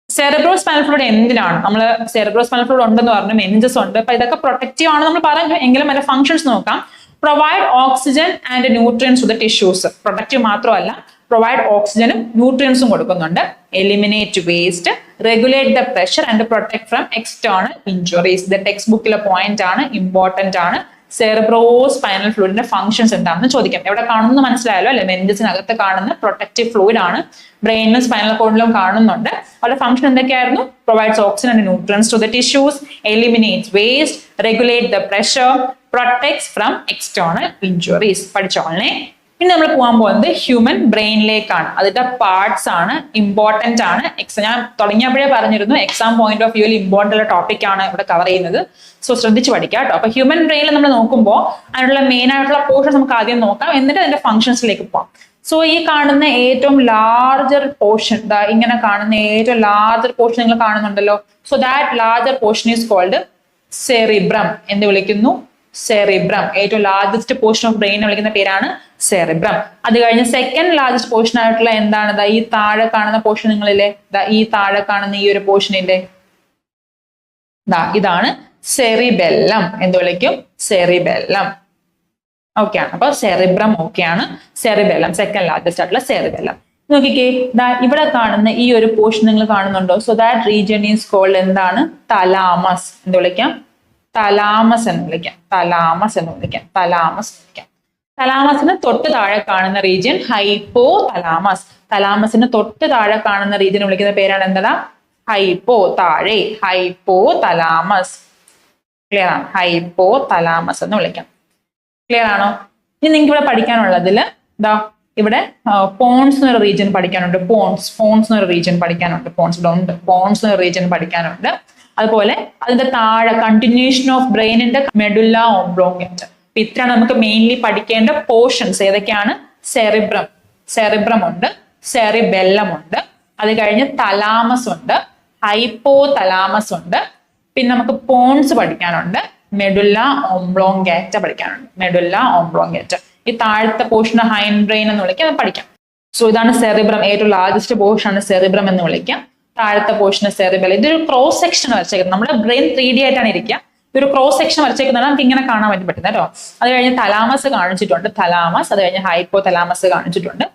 സെറിബ്രോ സ്പൈനൽ ഫ്ലൂയിഡ് എന്തിനാണ്, നമ്മൾ സെറിബ്രോ സ്പൈനൽ ഫ്ലൂയിഡ് ഉണ്ടെന്ന് പറഞ്ഞു, മെനിഞ്ചസ് ഉണ്ട്. അപ്പൊ ഇതൊക്കെ പ്രൊട്ടക്റ്റീവ് ആണ് നമ്മൾ പറഞ്ഞു. എങ്കിലും അതിന്റെ ഫംഗ്ഷൻസ് നോക്കാം. Provide oxygen and nutrients to the tissues. Protective മാത്രമല്ല, പ്രൊവൈഡ് ഓക്സിജനും ന്യൂട്രിയൻസും കൊടുക്കുന്നുണ്ട്. Eliminate waste, regulate the pressure and protect from external injuries. ഇത് ടെക്സ്റ്റ് ബുക്കിലെ പോയിന്റ് ആണ്, ഇമ്പോർട്ടന്റ് ആണ്. സെറിബ്രോ സ്പൈനൽ ഫ്ലൂയിഡിന്റെ ഫംഗ്ഷൻസ് എന്താണെന്ന് ചോദിക്കാം. എവിടെ കാണുന്നു മനസ്സിലായല്ലോ അല്ലെ? മെനിഞ്ചസിനകത്ത് കാണുന്ന പ്രൊട്ടക്റ്റീവ് ഫ്ലൂയിഡ് ആണ്. ബ്രെയിനിലും സ്പൈനൽ കോഡിലും കാണുന്നുണ്ട്. അവരുടെ ഫംഗ്ഷൻ എന്തൊക്കെയായിരുന്നു? Provides oxygen and nutrients to the tissues, eliminates waste, regulate the pressure, protects from external injuries. പഠിച്ചോളേ. ഇനി നമ്മൾ പോകാൻ പോകുന്നത് ഹ്യൂമൻ ബ്രെയിനിലേക്കാണ്. അതിന്റെ പാർട്സ് ആണ്, ഇമ്പോർട്ടന്റ് ആണ്. ഞാൻ തുടങ്ങിയപ്പോഴേ പറഞ്ഞിരുന്നു, എക്സാം പോയിന്റ് ഓഫ് വ്യൂവിൽ ഇമ്പോർട്ടന്റ് ടോപ്പിക് ആണ് ഇവിടെ കവർ ചെയ്യുന്നത്. സോ ശ്രദ്ധിച്ച് പഠിക്കാം കേട്ടോ. അപ്പൊ ഹ്യൂമൻ ബ്രെയിനിൽ നമ്മൾ നോക്കുമ്പോൾ അതിനുള്ള മെയിൻ ആയിട്ടുള്ള പോർഷൻസ് നമുക്ക് ആദ്യം നോക്കാം, എന്നിട്ട് അതിന്റെ ഫംഗ്ഷൻസിലേക്ക് പോകാം. സോ ഈ കാണുന്ന ഏറ്റവും ലാർജർ പോർഷൻ, ഇങ്ങനെ കാണുന്ന ഏറ്റവും ലാർജർ പോർഷൻ നിങ്ങൾ കാണുന്നുണ്ടല്ലോ. So that larger portion is called cerebrum എന്ന് വിളിക്കുന്നു. സെറിബ്രം, ഏറ്റവും ലാർജസ്റ്റ് പോർഷൻ ഓഫ് ബ്രെയിൻ വിളിക്കുന്ന പേരാണ് സെറിബ്രം. അത് കഴിഞ്ഞ് സെക്കൻഡ് ലാർജസ്റ്റ് പോർഷൻ ആയിട്ടുള്ള എന്താണ്, ഈ താഴെ കാണുന്ന പോർഷൻ നിങ്ങളില്ലേ, ഈ താഴെ കാണുന്ന ഈ ഒരു പോർഷനില്ലേ, ഇതാണ് സെറിബെല്ലം എന്ന് വിളിക്കും. സെറിബെല്ലം. ഓക്കെ ആണ്. അപ്പൊ സെറിബ്രം ഓക്കെ ആണ്. സെറിബെല്ലം സെക്കൻഡ് ലാർജസ്റ്റ് ആയിട്ടുള്ള സെറിബെല്ലം. നോക്കിക്കേ, ഇവിടെ കാണുന്ന ഈ ഒരു പോർഷൻ നിങ്ങൾ കാണുന്നുണ്ടോ? So that region is called എന്താണ്, തലാമസ് എന്ന് വിളിക്കാം. തലാമസ് എന്ന് വിളിക്കാം. തലാമസ് എന്ന് വിളിക്കാം. തലാമസ് വിളിക്കാം. തലാമസിന് തൊട്ട് താഴെ കാണുന്ന റീജിയൻ ഹൈപ്പോ തലാമസ്. തലാമസിന് തൊട്ട് താഴെ കാണുന്ന റീജിയൻ വിളിക്കുന്ന പേരാണ് എന്താ, ഹൈപ്പോ. താഴെ ഹൈപ്പോ തലാമസ്. ക്ലിയർ ആണ്? ഹൈപ്പോ തലാമസ് എന്ന് വിളിക്കാം. ക്ലിയർ ആണോ? ഇനി നിങ്ങൾക്ക് ഇവിടെ പഠിക്കാനുള്ളതിൽ ഇവിടെ പോൺസ് എന്നൊരു റീജിയൻ പഠിക്കാനുണ്ട്. പോൺസ് എന്നൊരു റീജിയൻ പഠിക്കാനുണ്ട്. പോൺസ് ഇവിടെ ഉണ്ട്. പോൺസ് എന്നൊരു റീജിയൻ പഠിക്കാനുണ്ട്. അതുപോലെ അതിന്റെ താഴെ കണ്ടിന്യൂഷൻ ഓഫ് ബ്രെയിനിന്റെ മെഡുല്ല ഓബ്ലോങ്കേറ്റ. ഇത്രയാണ് നമുക്ക് മെയിൻലി പഠിക്കേണ്ട പോർഷൻസ്. ഏതൊക്കെയാണ്? സെറിബ്രം ഉണ്ട്, സെറിബെല്ലം ഉണ്ട്, അത് കഴിഞ്ഞ് തലാമസ് ഉണ്ട്, ഹൈപ്പോ തലാമസ് ഉണ്ട്, പിന്നെ നമുക്ക് പോൺസ് പഠിക്കാനുണ്ട്, മെഡുല്ല ഓംബ്ലോങ്കാറ്റ പഠിക്കാനുണ്ട്. മെഡുല്ല ഓംബ്ലോങ്കാറ്റ ഈ താഴത്തെ പോർഷൻ ഹൈൻഡ് ബ്രെയിൻ എന്ന് വിളിക്കാം, അത് പഠിക്കാം. സോ ഇതാണ് സെറിബ്രം, ഏറ്റവും ലാർജസ്റ്റ് പോർഷൻ ആണ് സെറിബ്രം എന്ന് വിളിക്കാം. താഴത്തെ പോർഷൻ സെറിബെല്ലം. ഇതൊരു ക്രോസ് സെക്ഷൻ വരച്ചേക്കുന്നത്. നമ്മുടെ ബ്രെയിൻ 3D ആയിട്ടാണ് ഇരിക്കുക. ഇതൊരു ക്രോസ് സെക്ഷൻ വരച്ചേക്കുന്നതാണ് നമുക്ക് ഇങ്ങനെ കാണാൻ പറ്റുന്നത് കേട്ടോ. അത് കഴിഞ്ഞ് തലാമസ് കാണിച്ചിട്ടുണ്ട്, തലാമസ്. അത് കഴിഞ്ഞ് ഹൈപ്പോ തലാമസ് കാണിച്ചിട്ടുണ്ട്,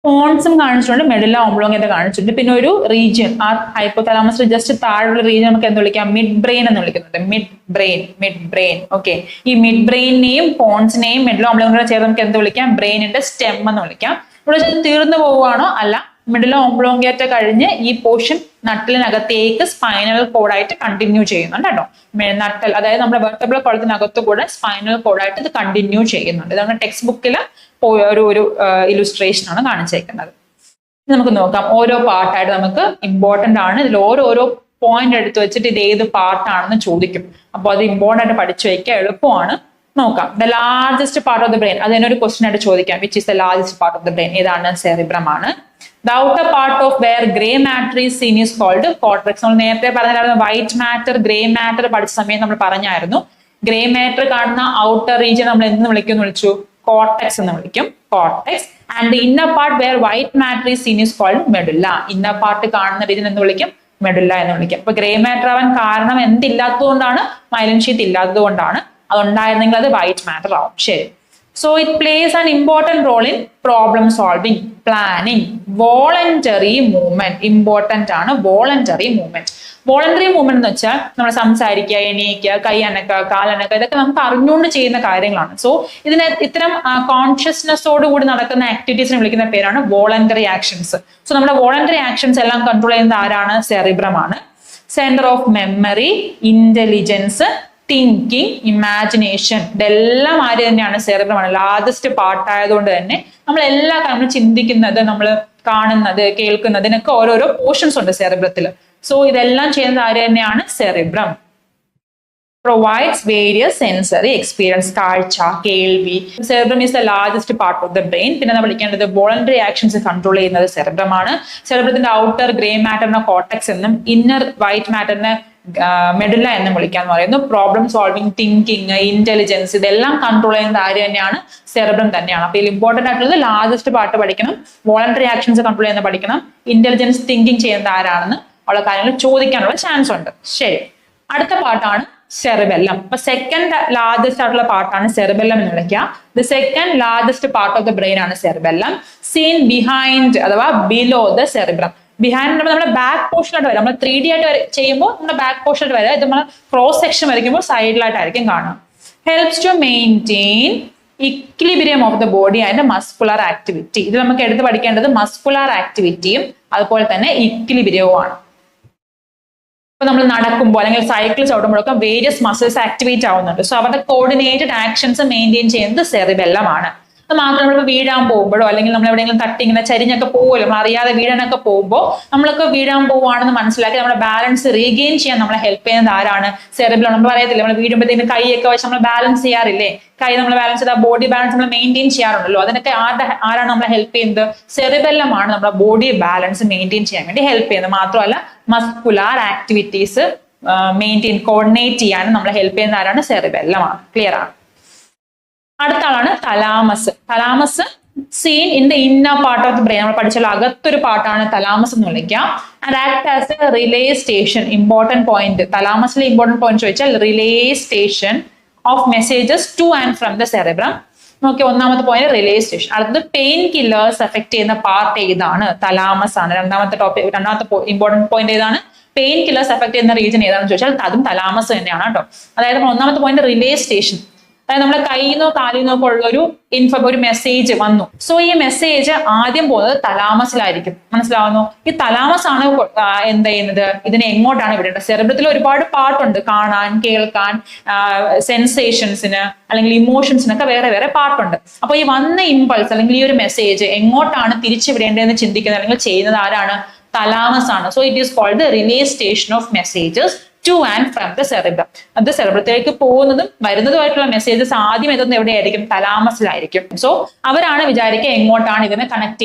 പോൺസും കാണിച്ചിട്ടുണ്ട്, മെഡുല്ല ഓംബ്ലോങ്കാറ്റ കാണിച്ചിട്ടുണ്ട്. പിന്നെ ഒരു റീജിയൻ, ആ ഹൈപ്പോ തലാമസ് ജസ്റ്റ് താഴെയുള്ള റീജിയൻ നമുക്ക് എന്ത് വിളിക്കാം, മിഡ് ബ്രെയിൻ എന്ന് വിളിക്കുന്നുണ്ട്. Mid brain. ഓക്കെ, ഈ മിഡ് ബ്രെയിനെയും പോൺസിനെയും മെഡുല്ല ഓംബ്ലോങ്കാറ്റ ചേർത്ത് നമുക്ക് എന്ത് വിളിക്കാം, ബ്രെയിനിന്റെ സ്റ്റെം എന്ന് വിളിക്കാം. ഇവിടെ തീർന്നു പോവുകയാണോ? അല്ല, മെഡുല്ല ഓംബ്ലോങ്കാറ്റ കഴിഞ്ഞ് ഈ പോർഷൻ നട്ടലിനകത്തേക്ക് സ്പൈനൽ കോഡായിട്ട് കണ്ടിന്യൂ ചെയ്യുന്നുണ്ട് കേട്ടോ. നട്ടൽ, അതായത് നമ്മുടെ വെർട്ടബ്രൽ കോളത്തിനകത്ത് കൂടെ സ്പൈനൽ കോഡായിട്ട് ഇത് കണ്ടിന്യൂ ചെയ്യുന്നുണ്ട്. ഇതാണ് ടെക്സ്റ്റ് ബുക്കിൽ ഒരു ഇലുസ്ട്രേഷൻ ആണ് കാണിച്ചേക്കുന്നത്. നമുക്ക് നോക്കാം, ഓരോ പാർട്ടായിട്ട് നമുക്ക് ഇമ്പോർട്ടന്റ് ആണ്. ഇതിൽ ഓരോരോ പോയിന്റ് എടുത്ത് വെച്ചിട്ട് ഇത് ഏത് പാർട്ടാണെന്ന് ചോദിക്കും. അപ്പോൾ അത് ഇമ്പോർട്ടന്റ് ആയിട്ട് പഠിച്ചു വയ്ക്കുക, എളുപ്പമാണ്. നോക്കാം, the largest part of the brain, അത് ഒരു ക്വസ്റ്റൻ ആയിട്ട് ചോദിക്കാം. Which is the largest part of the brain? ഏതാണ്? സെറിബ്രം ആണ്. The outer part of where grey matter is seen is called cortex. നമ്മൾ നേരത്തെ പറഞ്ഞായിരുന്നു വൈറ്റ് മാറ്റർ, ഗ്രേ മാറ്റർ പഠിച്ച സമയം നമ്മൾ പറഞ്ഞായിരുന്നു. ഗ്രേ മാറ്റർ കാണുന്ന ഔട്ടർ റീജിയൻ നമ്മൾ എന്ത് വിളിച്ചു? കോർട്ടെക്സ് എന്ന് വിളിക്കും, cortex. And the inner part where white matter is seen is called medulla. Inner part കാണുന്ന റീജിയൻ എന്ന് വിളിക്കും, മെഡുല്ല എന്ന് വിളിക്കും. അപ്പൊ ഗ്രേ മാറ്റർ ആവാൻ കാരണം എന്തില്ലാത്തതുകൊണ്ടാണ്? മൈലിൻ ഷീത്ത് ഇല്ലാത്തത് കൊണ്ടാണ്. അതുണ്ടായിരുന്നെങ്കിൽ അത് വൈറ്റ് മാറ്റർ ആവും. ശരി. So it plays an important role in problem solving, planning, voluntary movement. Important ആണ് വോളണ്ടറി മൂവ്മെന്റ്. വോളണ്ടറി മൂവ്മെന്റ് എന്ന് വെച്ചാൽ നമ്മൾ സംസാരിക്കുക, എണീക്കുക, കൈ അനക്കുക, കാലനക്കുക, ഇതൊക്കെ നമുക്ക് അറിഞ്ഞുകൊണ്ട് ചെയ്യുന്ന കാര്യങ്ങളാണ്. സോ ഇതിന് ഇത്തരം കോൺഷ്യസ്നെസ്സോട് കൂടി നടക്കുന്ന ആക്ടിവിറ്റീസിനെ വിളിക്കുന്ന പേരാണ് വോളണ്ടറി ആക്ഷൻസ്. സോ നമ്മുടെ വോളണ്ടറി ആക്ഷൻസ് എല്ലാം കൺട്രോൾ ചെയ്യുന്നത് ആരാണ്? സെറിബ്രം ആണ്. Centre of memory, intelligence, thinking, imagination, ഇതെല്ലാം ആര് തന്നെയാണ്? സെറിബ്രമാണ്. ലാർജസ്റ്റ് പാർട്ട് ആയതുകൊണ്ട് തന്നെ നമ്മൾ എല്ലാ കാര്യങ്ങളും ചിന്തിക്കുന്നത്, നമ്മൾ കാണുന്നത്, കേൾക്കുന്നതിനൊക്കെ ഓരോരോ പോർഷൻസ് ഉണ്ട് സെറിബ്രത്തിൽ. സോ ഇതെല്ലാം ചെയ്യുന്നത് ആര് തന്നെയാണ്? Cerebrum. Provides various sensory experience, കാഴ്ച, കേൾവി. Cerebrum is the largest part of the brain. പിന്നെ നമ്മൾ പഠിക്കേണ്ടത് വോളണ്ടറി ആക്ഷൻസ് കൺട്രോൾ ചെയ്യുന്നത് സെറിബ്രമാണ്. സെറിബ്രത്തിന്റെ ഔട്ടർ ഗ്രേ മാറ്ററിനെ കോർട്ടെക്സ് എന്നും ഇന്നർ വൈറ്റ് മാറ്ററിനെ മെഡുല്ല എന്നും വിളിക്കാന്ന് പറയുന്നു. പ്രോബ്ലം സോൾവിങ്, തിങ്കിങ്, ഇന്റലിജൻസ്, ഇതെല്ലാം കൺട്രോൾ ചെയ്യുന്നത് ആര് തന്നെയാണ്? സെറിബ്രം തന്നെയാണ്. അപ്പൊ ഇതിൽ ഇമ്പോർട്ടന്റ് ആയിട്ടുള്ളത് ലാർജസ്റ്റ് പാർട്ട് പഠിക്കണം, വോളണ്ടറി ആക്ഷൻസ് കൺട്രോൾ ചെയ്യുന്നത് പഠിക്കണം, ഇന്റലിജൻസ്, തിങ്കിങ് ചെയ്യുന്നത് ആരാണെന്ന് ഉള്ള കാര്യങ്ങൾ ചോദിക്കാനുള്ള ചാൻസ് ഉണ്ട്. ശരി, അടുത്ത പാർട്ടാണ് സെറിബെല്ലം. അപ്പൊ സെക്കൻഡ് ലാർജസ്റ്റ് ആയിട്ടുള്ള പാർട്ടാണ് സെറിബെല്ലം എന്ന് വിളിക്കുക. The second largest part of the brain ആണ് സെറിബെല്ലം. സീൻ ബിഹൈൻഡ് അഥവാ ബിലോ ദ സെറിബ്രം. ബിഹൈൻഡ് നമ്മുടെ ബാക്ക് പോർഷനായിട്ട് വരാം. നമ്മൾ 3D ആയിട്ട് ചെയ്യുമ്പോൾ നമ്മുടെ ബാക്ക് പോർഷനായിട്ട് വരാം. ഇത് നമ്മൾ ക്രോസ് സെക്ഷൻ വരയ്ക്കുമ്പോൾ സൈഡിലായിട്ടായിരിക്കും കാണുക. Helps to maintain equilibrium of the body and muscular activity. ഇത് നമുക്ക് എടുത്ത് പഠിക്കേണ്ടത് മസ്കുലർ ആക്ടിവിറ്റിയും അതുപോലെ തന്നെ ഇക്വിലിബ്രിയവും ആണ്. ഇപ്പൊ നമ്മൾ നടക്കുമ്പോൾ അല്ലെങ്കിൽ സൈക്കിൾ ചവിട്ടുമ്പോഴൊക്കെ വേരിയസ് മസിൽസ് ആക്ടിവേറ്റ് ആവുന്നുണ്ട്. സോ അവരുടെ കോർഡിനേറ്റഡ് ആക്ഷൻസ് മെയിൻറ്റെയിൻ ചെയ്യുന്നത് സെറിബെല്ലം ആണ്. അത് മാത്രം നമ്മളിപ്പോൾ വീഴാൻ പോകുമ്പോഴോ അല്ലെങ്കിൽ നമ്മൾ എവിടെയെങ്കിലും തട്ടി ഇങ്ങനെ ചരിഞ്ഞൊക്കെ പോകുമല്ലോ, നമ്മൾ അറിയാതെ വീഴാനൊക്കെ പോകുമ്പോൾ നമ്മളൊക്കെ വീഴാൻ പോവുകയാണെന്ന് മനസ്സിലാക്കി നമ്മുടെ ബാലൻസ് റീഗെയിൻ ചെയ്യാൻ നമ്മളെ ഹെൽപ്പ് ചെയ്യുന്നത് ആരാണ്? സെറിബെല്ലം. നമ്മൾ പറയത്തില്ല, നമ്മൾ വീഴുമ്പോഴത്തേക്ക് കൈയൊക്കെ വെച്ച് നമ്മൾ ബാലൻസ് ചെയ്യാറില്ലേ? കൈ നമ്മൾ ബാലൻസ് ചെയ്താൽ ബോഡി ബാലൻസ് നമ്മൾ മെയിൻറ്റെയിൻ ചെയ്യാറുണ്ടല്ലോ. അതിനൊക്കെ ആരാണ് നമ്മളെ ഹെൽപ്പ് ചെയ്യുന്നത്? സെറിബെല്ലം ആണ് നമ്മുടെ ബോഡി ബാലൻസ് മെയിൻറ്റെയിൻ ചെയ്യാൻ വേണ്ടി ഹെൽപ്പ് ചെയ്യുന്നത്. മാത്രമല്ല മസ്കുലാർ ആക്ടിവിറ്റീസ് മെയിൻറ്റെയിൻ കോർഡിനേറ്റ് ചെയ്യാനും നമ്മളെ ഹെൽപ്പ് ചെയ്യുന്ന ആരാണ്? സെറിബെല്ലം ആണ്. ക്ലിയർ ആണ്. അടുത്ത ആളാണ് thalamus. Thalamus seen in the inner part of the brain. നമ്മൾ പഠിച്ചാൽ അകത്തൊരു പാർട്ടാണ് തലാമസ് എന്ന് വിളിക്കാം. And act as a relay station. Important point, തലാമസിലെ ഇമ്പോർട്ടന്റ് പോയിന്റ് ചോദിച്ചാൽ relay station of messages to and from the cerebrum. നോക്കി, ഒന്നാമത്തെ പോയിന്റ് റിലേ സ്റ്റേഷൻ. അടുത്തത് പെയിൻ കില്ലേഴ്സ് എഫക്ട് ചെയ്യുന്ന പാർട്ട് ഏതാണ്? തലാമസ് ആണ്. രണ്ടാമത്തെ ഇമ്പോർട്ടന്റ് പോയിന്റ് ഏതാണ്? പെയിൻ കില്ലേഴ്സ് എഫക്ട് ചെയ്യുന്ന റീജിയൻ ഏതാണെന്ന് ചോദിച്ചാൽ അതും തലാമസ് തന്നെയാണ് കേട്ടോ. അതായത് ഒന്നാമത്തെ പോയിന്റ് റിലേ സ്റ്റേഷൻ, അതായത് നമ്മുടെ കയ്യിന്നോ കാലിന്നോ ഒക്കെ ഉള്ള ഒരു മെസ്സേജ് വന്നു. സോ ഈ മെസ്സേജ് ആദ്യം പോകുന്നത് തലാമസിലായിരിക്കും. മനസ്സിലാവുന്നു? ഈ തലാമസ് ആണ് എന്ത് ചെയ്യുന്നത്, ഇതിനെ എങ്ങോട്ടാണ് വിടേണ്ടത്? സെറിബ്രത്തിൽ ഒരുപാട് പാർട്ടുണ്ട്, കാണാൻ, കേൾക്കാൻ, സെൻസേഷൻസിന് അല്ലെങ്കിൽ ഇമോഷൻസിനൊക്കെ വേറെ വേറെ പാർട്ടുണ്ട്. അപ്പൊ ഈ വന്ന ഇമ്പൾസ് അല്ലെങ്കിൽ ഈ ഒരു മെസ്സേജ് എങ്ങോട്ടാണ് തിരിച്ചു വിടേണ്ടതെന്ന് ചിന്തിക്കുന്നത് അല്ലെങ്കിൽ ചെയ്യുന്നത് ആരാണ്? തലാമസ് ആണ്. So it is called the relay station of messages to and from the cerebrum. അത് സെറിബ്രത്തിലേക്ക് പോകുന്നതും വരുന്നതുമായിട്ടുള്ള മെസ്സേജസ് ആദ്യം എത്തുന്നത് എവിടെയായിരിക്കും? തലാമസിലായിരിക്കും. സോ അവരാണ് വിചാരിക്കുക എങ്ങോട്ടാണ് ഇതിനെ കണക്ട്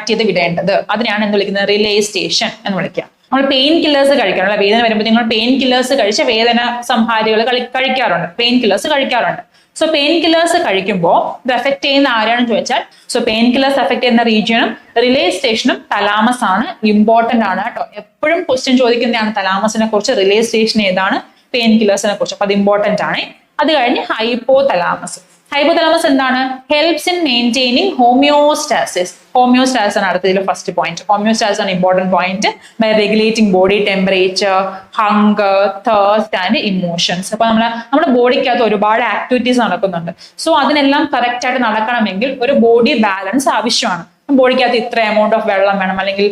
ചെയ്ത് വിടേണ്ടത്. അതിനെയാണ് എന്ത് വിളിക്കുന്നത്? റിലേ സ്റ്റേഷൻ എന്ന് വിളിക്കുക. നമ്മൾ പെയിൻ കില്ലേഴ്സ് കഴിക്കാറുണ്ട്. വേദന വരുമ്പോൾ നിങ്ങൾ പെയിൻ കില്ലേഴ്സ് കഴിച്ച വേദന സംഹാരികൾ കഴിക്കാറുണ്ട്, പെയിൻ കില്ലേഴ്സ് കഴിക്കാറുണ്ട്. സോ പെയിൻ കില്ലേഴ്സ് കഴിക്കുമ്പോൾ ഇത് എഫക്ട് ചെയ്യുന്ന ആരാണെന്ന് ചോദിച്ചാൽ, സോ പെയിൻ കില്ലേഴ്സ് എഫക്ട് ചെയ്യുന്ന റീജിയനും റിലേ സ്റ്റേഷനും തലാമസ് ആണ്. ഇമ്പോർട്ടന്റ് ആണ് കേട്ടോ, എപ്പോഴും ക്വസ്റ്റ്യൻ ചോദിക്കുന്നതാണ് തലാമസിനെ കുറിച്ച്, റിലേ സ്റ്റേഷൻ ഏതാണ്, പെയിൻ കില്ലേഴ്സിനെ കുറിച്ച്. അപ്പൊ അത് ഇമ്പോർട്ടന്റ് ആണ്. അത് കഴിഞ്ഞ് ഹൈപ്പോ തലാമസ്. ഹൈപ്പോതലാമസ് എന്താണ്? Helps in maintaining homeostasis. Homeostasis ആണ് അടുത്തതിൽ ഫസ്റ്റ് പോയിന്റ്. ഹോമിയോസ്റ്റാസിസ് ആണ് important point. By regulating body temperature, hunger, thirst and emotions. അപ്പൊ നമ്മുടെ ബോഡിക്കകത്ത് ഒരുപാട് ആക്ടിവിറ്റീസ് നടക്കുന്നുണ്ട്. സോ അതിനെല്ലാം കറക്റ്റ് ആയിട്ട് നടക്കണമെങ്കിൽ ഒരു ബോഡി ബാലൻസ് ആവശ്യമാണ്. ബോഡിക്കകത്ത് ഇത്ര എമൗണ്ട് ഓഫ് വെള്ളം വേണം, അല്ലെങ്കിൽ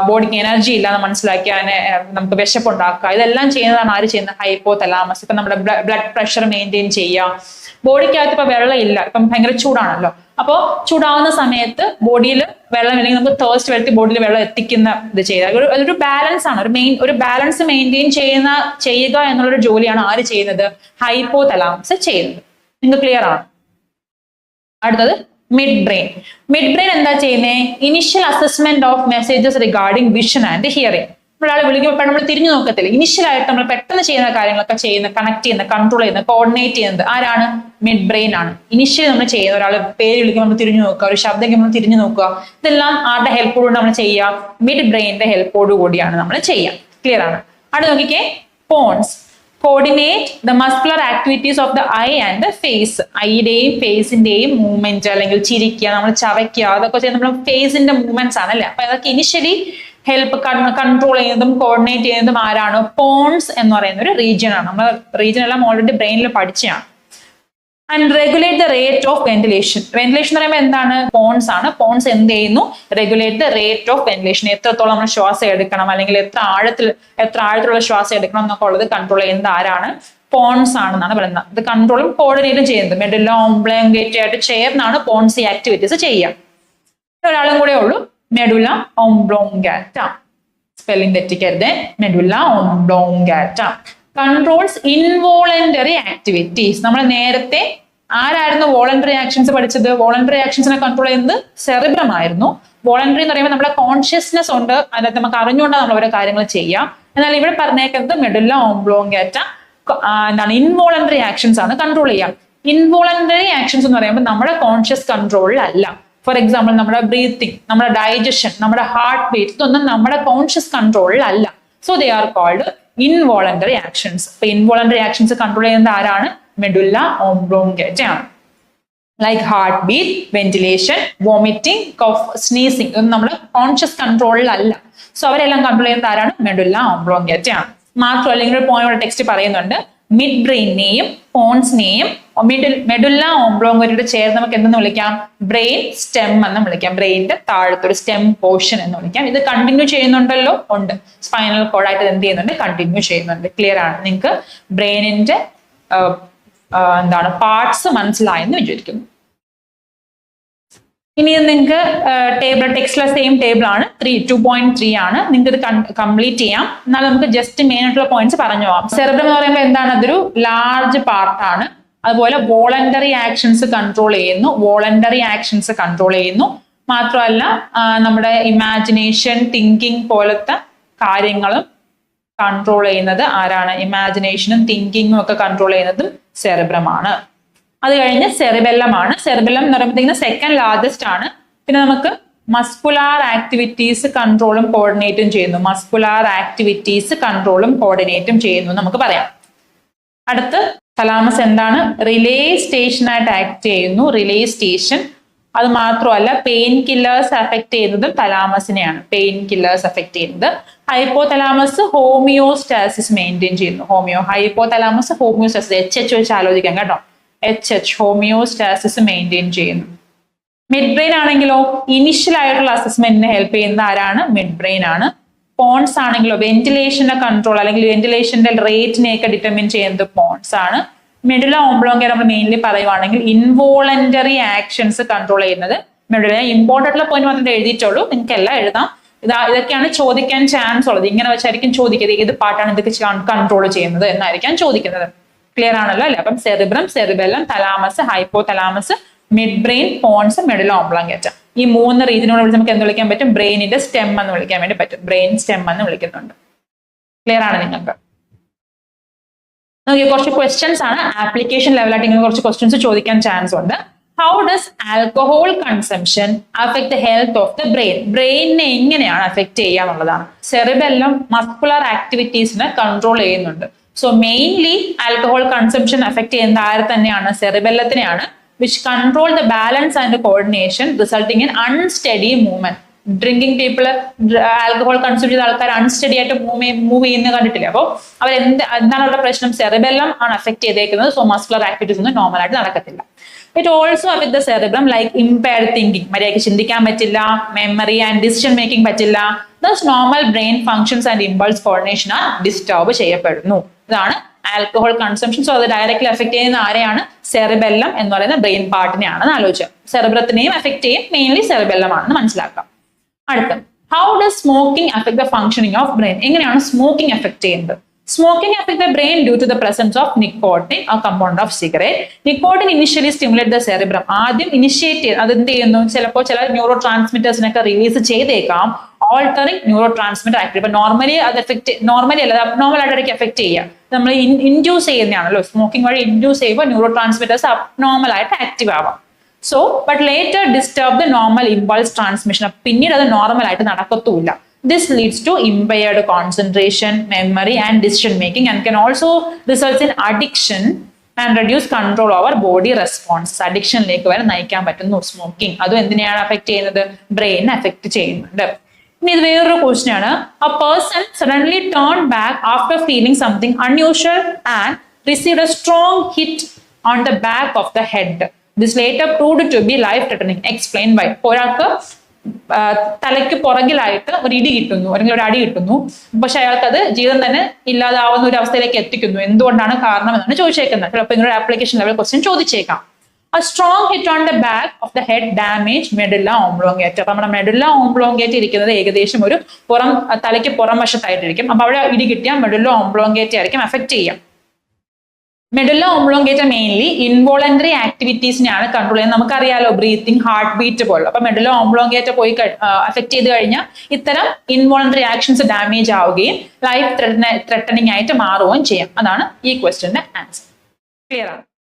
ബോഡിക്ക് എനർജി ഇല്ലാന്ന് മനസ്സിലാക്കിയാൽ നമുക്ക് വിശപ്പുണ്ടാക്കുക. ഇതെല്ലാം ചെയ്യുന്നതാണ് ആര് ചെയ്യുന്നത്? Hypo thalamus. ഇപ്പൊ നമ്മുടെ ബ്ലഡ് പ്രഷർ മെയിൻറ്റെയിൻ ചെയ്യുക. ബോഡിക്കകത്ത് ഇപ്പൊ വെള്ളം ഇല്ല, ഇപ്പം ഭയങ്കര ചൂടാണല്ലോ. അപ്പോൾ ചൂടാവുന്ന സമയത്ത് ബോഡിയിൽ വെള്ളം ഇല്ലെങ്കിൽ നമുക്ക് തേഴ്സ്റ്റ് വരുത്തി ബോഡിയിൽ വെള്ളം എത്തിക്കുന്ന ഇത് ചെയ്യുക. അതൊരു ബാലൻസ് ആണ്. ഒരു ബാലൻസ് മെയിൻറ്റെയിൻ ചെയ്യുക എന്നുള്ളൊരു ജോലിയാണ് ആര് ചെയ്യുന്നത്? ഹൈപ്പോ തലാമസ് ചെയ്യുന്നത്. നിങ്ങൾക്ക് ക്ലിയർ ആണ്? അടുത്തത് മിഡ് ബ്രെയിൻ. മിഡ് ബ്രെയിൻ എന്താ ചെയ്യുന്നത്? Initial assessment of messages regarding vision and hearing. ഒരാളെ വിളിക്കുമ്പോൾ നമ്മൾ തിരിഞ്ഞു നോക്കത്തില്ല. ഇനിഷ്യലായിട്ട് നമ്മൾ പെട്ടെന്ന് ചെയ്യുന്ന കാര്യങ്ങളൊക്കെ കണക്ട് ചെയ്യുന്ന, കൺട്രോൾ ചെയ്യുന്ന, കോർഡിനേറ്റ് ചെയ്യുന്നത് ആരാണ്? മിഡ് ബ്രെയിൻ ആണ്. ഇനിഷ്യലി നമ്മൾ ചെയ്യുന്ന, ഒരാൾ പേര് വിളിക്കുമ്പോൾ നമ്മൾ തിരിഞ്ഞു നോക്കുക, ഒരു ശബ്ദം നമ്മൾ തിരിഞ്ഞു നോക്കുക, ഇതെല്ലാം ആരുടെ ഹെൽപ്പോടുകൂടി നമ്മൾ ചെയ്യുക? മിഡ് ബ്രെയിനിന്റെ ഹെൽപ്പോടു കൂടിയാണ് നമ്മൾ ചെയ്യുക. ക്ലിയർ ആണ്? അടുത്ത് നോക്കിക്കേ, pons. Coordinate the muscular activities of the eye and the face. ഐയുടെയും ഫേസിന്റെയും മൂവ്മെന്റ്, അല്ലെങ്കിൽ ചിരിക്കുക, നമ്മൾ ചവയ്ക്കുക, അതൊക്കെ ചെയ്യുന്നത് നമ്മൾ ഫേസിന്റെ മൂവ്മെന്റ്സ് ആണല്ലേ. അപ്പൊ അതൊക്കെ ഇനിഷ്യലി ഹെൽപ്പ് കൺട്രോൾ ചെയ്യുന്നതും കോർഡിനേറ്റ് ചെയ്യുന്നതും ആരാണ്? പോൺസ് എന്ന് പറയുന്ന ഒരു റീജിയൻ ആണ്. നമ്മൾ റീജിയൻ എല്ലാം ഓൾറെഡി ബ്രെയിനിൽ പഠിച്ചതാണ്. And regulate the rate of ventilation. Ventilation എന്ന് പറയുമ്പോൾ എന്താണ്? പോൺസ് ആണ്. പോൺസ് എന്ത് ചെയ്യുന്നു? Regulate the rate of ventilation. എത്രത്തോളം നമ്മൾ ശ്വാസം എടുക്കണം, അല്ലെങ്കിൽ എത്ര ആഴത്തിലുള്ള ശ്വാസം എടുക്കണം എന്നൊക്കെ ഉള്ളത് കൺട്രോൾ ചെയ്യുന്നത് ആരാണ്? പോൺസ് ആണെന്നാണ് പറയുന്നത്. ഇത് കൺട്രോളും കോർഡിനേറ്റും ചെയ്യുന്നത് മെഡുല്ല ഓംബ്ലോംഗേറ്റ ആയിട്ട് ചേർന്നാണ് പോൺസ് ഈ ആക്ടിവിറ്റീസ് ചെയ്യുക. ഒരാളും കൂടെ ഉള്ളൂ, മെഡുല്ല ഓംബ്ലോംഗാറ്റ. സ്പെല്ലിംഗ് തെറ്റിക്കരുത്. Medulla oblongata controls involuntary activities. നമ്മൾ നേരത്തെ ആരായിരുന്നു വോളണ്ടറി ആക്ഷൻസ് പഠിച്ചത്? വോളണ്ടറി ആക്ഷൻസിനെ കൺട്രോൾ ചെയ്യുന്നത് സെറിബ്രം ആയിരുന്നു. വോളണ്ടറി എന്ന് പറയുമ്പോൾ നമ്മുടെ കോൺഷ്യസ്നെസ് ഉണ്ട്, അതിനകത്ത് നമുക്ക് അറിഞ്ഞുകൊണ്ടാണ് നമ്മൾ ഓരോ കാര്യങ്ങൾ ചെയ്യുക. എന്നാൽ ഇവിടെ പറഞ്ഞേക്കുന്നത് മെഡുല്ല ഓംബ്ലോംഗാറ്റ എന്താണ്? ഇൻവോളണ്ടറി ആക്ഷൻസ് ആണ് കൺട്രോൾ ചെയ്യുക. ഇൻവോളണ്ടറി ആക്ഷൻസ് എന്ന് പറയുമ്പോൾ നമ്മുടെ കോൺഷ്യസ് കൺട്രോളിലല്ല. ഫോർ എക്സാമ്പിൾ നമ്മുടെ ബ്രീത്തിങ്, നമ്മുടെ ഡൈജഷൻ, നമ്മുടെ ഹാർട്ട് ബീറ്റ്, ഇതൊന്നും നമ്മുടെ കോൺഷ്യസ് കൺട്രോളിലല്ല. So they are called involuntary actions. അപ്പൊ ഇൻവോളണ്ടറി ആക്ഷൻസ് കൺട്രോൾ ചെയ്യുന്നത് ആരാണ്? മെഡുല്ല ഓംബ്ലോംഗാറ്റ ആണ്. Like heart beat, ventilation, vomiting, cough, sneezing, ഇതൊന്നും നമ്മുടെ കോൺഷ്യസ് കൺട്രോളിലല്ല. സോ അവരെല്ലാം കൺട്രോൾ ചെയ്യുന്നത് ആരാണ്? മെഡുല്ല ഓംബ്ലോംഗാറ്റ ആണ്. മാത്രമല്ല ഇങ്ങനെ ഒരു പോയിന്റ് ടെക്സ്റ്റ് പറയുന്നുണ്ട്, മിഡ് ബ്രെയിനെയും പോൺസിനെയും മെഡുല്ല ഓംബ്ലോംഗാറ്റയോട് ചേർന്ന് നമുക്ക് എന്തെന്ന് വിളിക്കാം? ബ്രെയിൻ സ്റ്റെം എന്ന് വിളിക്കാം. ബ്രെയിനിന്റെ താഴത്തൊരു സ്റ്റെം പോർഷൻ എന്ന് വിളിക്കാം. ഇത് കണ്ടിന്യൂ ചെയ്യുന്നുണ്ടല്ലോ? ഉണ്ട്. സ്പൈനൽ കോഡായിട്ട് എന്ത് ചെയ്യുന്നുണ്ട്? കണ്ടിന്യൂ ചെയ്യുന്നുണ്ട്. ക്ലിയർ ആണ്? നിങ്ങൾക്ക് ബ്രെയിനിന്റെ എന്താണ് പാർട്സ് മനസ്സിലായെന്ന് വിചാരിക്കുന്നു. ഇനി നിങ്ങൾക്ക് ടേബിൾ ടെക്സ്റ്റിലെ സെയിം ടേബിൾ ആണ്, 2.3 ആണ്. നിങ്ങൾക്ക് ഇത് കംപ്ലീറ്റ് ചെയ്യാം. എന്നാൽ നമുക്ക് ജസ്റ്റ് മെയിൻ ആയിട്ടുള്ള പോയിന്റ്സ് പറഞ്ഞു പോവാം. സെറിബ്രം എന്ന് പറയുമ്പോൾ എന്താണ്? അതൊരു ലാർജ് പാർട്ടാണ്. അതുപോലെ വോളണ്ടറി ആക്ഷൻസ് കൺട്രോൾ ചെയ്യുന്നു. മാത്രമല്ല നമ്മുടെ ഇമാജിനേഷൻ, തിങ്കിങ് പോലത്തെ കാര്യങ്ങളും കൺട്രോൾ ചെയ്യുന്നത് ആരാണ്? ഇമാജിനേഷനും തിങ്കിങ്ങും ഒക്കെ കൺട്രോൾ ചെയ്യുന്നതും സെറിബ്രമാണ്. അത് കഴിഞ്ഞ് സെറിബെല്ലം ആണ്. സെറിബെല്ലം എന്ന് പറയുമ്പോഴത്തേക്കും സെക്കൻഡ് ലാർജസ്റ്റ് ആണ്. പിന്നെ നമുക്ക് മസ്കുലാർ ആക്ടിവിറ്റീസ് കൺട്രോളും കോർഡിനേറ്റും ചെയ്യുന്നു നമുക്ക് പറയാം. അടുത്ത് തലാമസ് എന്താണ്? റിലേ സ്റ്റേഷൻ ആയിട്ട് ആക്ട് ചെയ്യുന്നു. Relay station. അത് മാത്രമല്ല പെയിൻ കില്ലേഴ്സ് എഫക്ട് ചെയ്യുന്നതും തലാമസിനെയാണ്. ഹൈപ്പോ തലാമസ് ഹോമിയോസ്റ്റാസിസ് മെയിൻറ്റെയിൻ ചെയ്യുന്നു. ഹൈപ്പോ തലാമസ് ഹോമിയോസ്റ്റാസിസ് HH വെച്ച് ആലോചിക്കാം കേട്ടോ. HH ഹോമിയോസ്റ്റാസിസ് മെയിൻറ്റെയിൻ ചെയ്യുന്നു. മിഡ് ബ്രെയിൻ ആണെങ്കിലോ ഇനിഷ്യൽ ആയിട്ടുള്ള അസസ്മെന്റിന് ഹെൽപ്പ് ചെയ്യുന്ന ആരാണ്? മിഡ് ബ്രെയിൻ ആണ്. പോൺസ് ആണെങ്കിലോ വെന്റിലേഷന്റെ കൺട്രോൾ അല്ലെങ്കിൽ വെന്റിലേഷന്റെ റേറ്റിനെയൊക്കെ ഡിറ്റർമിൻ ചെയ്യുന്നത് പോൺസ് ആണ്. മെഡുല്ല ഓംബ്ലോംഗാറ്റ നമ്മൾ മെയിൻലി പറയുവാണെങ്കിൽ ഇൻവോളണ്ടറി ആക്ഷൻസ് കൺട്രോൾ ചെയ്യുന്നത് മെഡുല്ല. ഇമ്പോർട്ടൻ്റ് ആയിട്ടുള്ള പോയിന്റ് മാത്രമേ എഴുതിയിട്ടുള്ളൂ, നിങ്ങൾക്ക് എല്ലാം എഴുതാം. ഇതൊക്കെയാണ് ചോദിക്കാൻ ചാൻസ് ഉള്ളത്. ഇങ്ങനെ വെച്ചായിരിക്കും ചോദിക്കുന്നത്, ഏത് പാർട്ടാണ് ഇതൊക്കെ കൺട്രോൾ ചെയ്യുന്നത് എന്നായിരിക്കാം ചോദിക്കുന്നത്. ക്ലിയർ ആണല്ലോ അല്ലെ? അപ്പം cerebrum, cerebellum, thalamus, hypothalamus, midbrain, pons, medulla oblongata. ഈ 3 റീജിയനോട് വിളിച്ച് നമുക്ക് എന്ത് വിളിക്കാൻ പറ്റും? ബ്രെയിനിന്റെ സ്റ്റെം എന്ന് വിളിക്കാൻ വേണ്ടി പറ്റും. ബ്രെയിൻ സ്റ്റെം എന്ന് വിളിക്കുന്നുണ്ട്. ക്ലിയർ ആണ് നിങ്ങൾക്ക്? നോക്കിയ കുറച്ച് ക്വസ്റ്റ്യൻസ് ആണ്, ആപ്ലിക്കേഷൻ ലെവലായിട്ട് ഇങ്ങനെ കുറച്ച് ക്വസ്റ്റ്യൻസ് ചോദിക്കാൻ ചാൻസ് ഉണ്ട്. How does alcohol consumption affect the health of the brain? ബ്രെയിനിനെ എങ്ങനെയാണ് അഫക്ട് ചെയ്യുക എന്നുള്ളതാണ്. സെറിബെല്ലം മസ്കുലർ ആക്ടിവിറ്റീസിനെ കൺട്രോൾ ചെയ്യുന്നുണ്ട്. So mainly alcohol consumption affect ചെയ്യുന്ന ആരെ തന്നെയാണ്? സെറിബെല്ലത്തിനെയാണ്. which control the balance and coordination resulting in unsteady movement. Drinking people alcohol consume ചെയ്ത ആൾക്കാർ അൺസ്റ്റഡി ആയിട്ട് മൂവ് ചെയ്യുന്ന കണ്ടിട്ടില്ല. അപ്പോൾ അവർ എന്താണ് അവരുടെ പ്രശ്നം? സെറിബെല്ലം ആണ് അഫക്ട് ചെയ്തേക്കുന്നത്. സോ മസ്കുലർ ആക്ടിവിറ്റീസ് ഒന്നും നോർമൽ ആയിട്ട് നടക്കത്തില്ല. It also affect the cerebrum like impaired thinking, മര്യാദയ്ക്ക് ചിന്തിക്കാൻ പറ്റില്ല, മെമ്മറി ആൻഡ് ഡിസിഷൻ മേക്കിംഗ് പറ്റില്ല. Thus normal brain functions and impulse coordination ആ ഡിസ്റ്റർബ് ചെയ്യപ്പെടുന്നു. ഇതാണ് ആൽക്കഹോൾ കൺസംഷൻ. സോ അത് ഡയറക്ട്ലി അഫക്ട് ചെയ്യുന്ന ആരെയാണ്? സെറിബെല്ലം എന്ന് പറയുന്ന ബ്രെയിൻ പാർട്ടിനെയാണെന്ന് ആലോചിച്ചത്. സെറിബ്രത്തിനെയും അഫക്ട് ചെയ്യും, മെയിൻലി സെറിബെല്ലം ആണെന്ന് മനസ്സിലാക്കാം. അടുത്ത, how does smoking affect the functioning of brain? എങ്ങനെയാണ് സ്മോക്കിംഗ് അഫക്ട് ചെയ്യുന്നത്? Smoking affects the brain due to the presence of nicotine, a compound of cigarette. Nicotine initially stimulates the cerebrum. ആദ്യം initiate ചെയ്ത് അത് എന്ത് ചെയ്യുന്നു? ചിലപ്പോൾ ചില ന്യൂറോ ട്രാൻസ്മിറ്റേഴ്സിനൊക്കെ റിലീസ് ചെയ്തേക്കാം, ഓൾട്ടറിങ് ന്യൂറോ ട്രാൻസ്മിറ്റർ ആക്ടിവിറ്റി. ഇപ്പൊ നോർമലി അത് നോർമലി അല്ല, അബ്നോർമൽ ആയിട്ട് എഫക്ട് ചെയ്യുക. നമ്മൾ ഇൻഡ്യൂസ് ചെയ്യുന്നതാണല്ലോ, സ്മോക്കിംഗ് വഴി ഇൻഡ്യൂസ് ചെയ്യുമ്പോൾ ന്യൂറോ ട്രാൻസ്മിറ്റേഴ്സ് അബ്നോർമൽ ആയിട്ട് ആക്റ്റീവ് ആവാം. So but later disturb the normal impulse transmission. പിന്നീട് അത് നോർമൽ ആയിട്ട് നടക്കത്തുമില്ല. This leads to impaired concentration, memory and decision making and can also result in addiction and reduce control over body response. Addiction ലേക്ക് വരെ നയിക്കാൻ പറ്റുന്നു smoking. അതും എന്തിനെയാണ് affect ചെയ്യുന്നത്? Brain affect ചെയ്യുന്നുണ്ട്. ഇനി ഇത് വേറൊരു ക്വസ്റ്റ്യൻ ആണ്. A person suddenly turned back after feeling something unusual and received a strong hit on the back of the head. This later proved to be life threatening. Explain why. ഒരാൾക്ക് തലയ്ക്ക് പുറകിലായിട്ട് ഒരു ഇടി കിട്ടുന്നു, അല്ലെങ്കിൽ ഒരു അടി കിട്ടുന്നു, പക്ഷെ അയാൾക്ക് അത് ജീവിതം തന്നെ ഇല്ലാതാവുന്ന ഒരു അവസ്ഥയിലേക്ക് എത്തിക്കുന്നു. എന്തുകൊണ്ടാണ് കാരണം എന്നാണ് ചോദിച്ചേക്കുന്നത്. ചിലപ്പോൾ നിങ്ങളുടെ ആപ്ലിക്കേഷൻ ലെവൽ ക്വസ്റ്റ്യൻ ചോദിച്ചേക്കാം. A strong hit on the back of the head damage medulla oblongata. അപ്പൊ നമ്മുടെ മെഡുല്ല ഓംബ്ലോങ്കേറ്റ് ഇരിക്കുന്നത് ഏകദേശം ഒരു തലയ്ക്ക് പുറം വശത്തായിട്ടിരിക്കും. അപ്പൊ അവിടെ ഇടി കിട്ടിയാൽ മെഡുല്ല ഓംബ്ലോങ്കേറ്റ് ആയിരിക്കും അഫക്ട് ചെയ്യാം. മെഡുല്ല ഓംബ്ലോങ്കേറ്റ മെയിൻലി ഇൻവോളണ്ടറി ആക്ടിവിറ്റീസിനെയാണ് കൺട്രോൾ ചെയ്യുന്നത്. നമുക്കറിയാലോ, ബ്രീത്തിങ്, ഹാർട്ട് ബീറ്റ് പോലെ. അപ്പൊ മെഡുല്ല ഓംബ്ലോങ്കേറ്റ പോയി അഫക്ട് ചെയ്ത് കഴിഞ്ഞാൽ ഇത്തരം ഇൻവോളണ്ടറി ആക്ഷൻസ് ഡാമേജ് ആവുകയും ലൈഫ് ത്രെട്ടനിങ് ആയിട്ട് മാറുകയും ചെയ്യാം. അതാണ് ഈ ക്വസ്റ്റ്യന്റെ ആൻസർ. ക്ലിയർ ആണ്?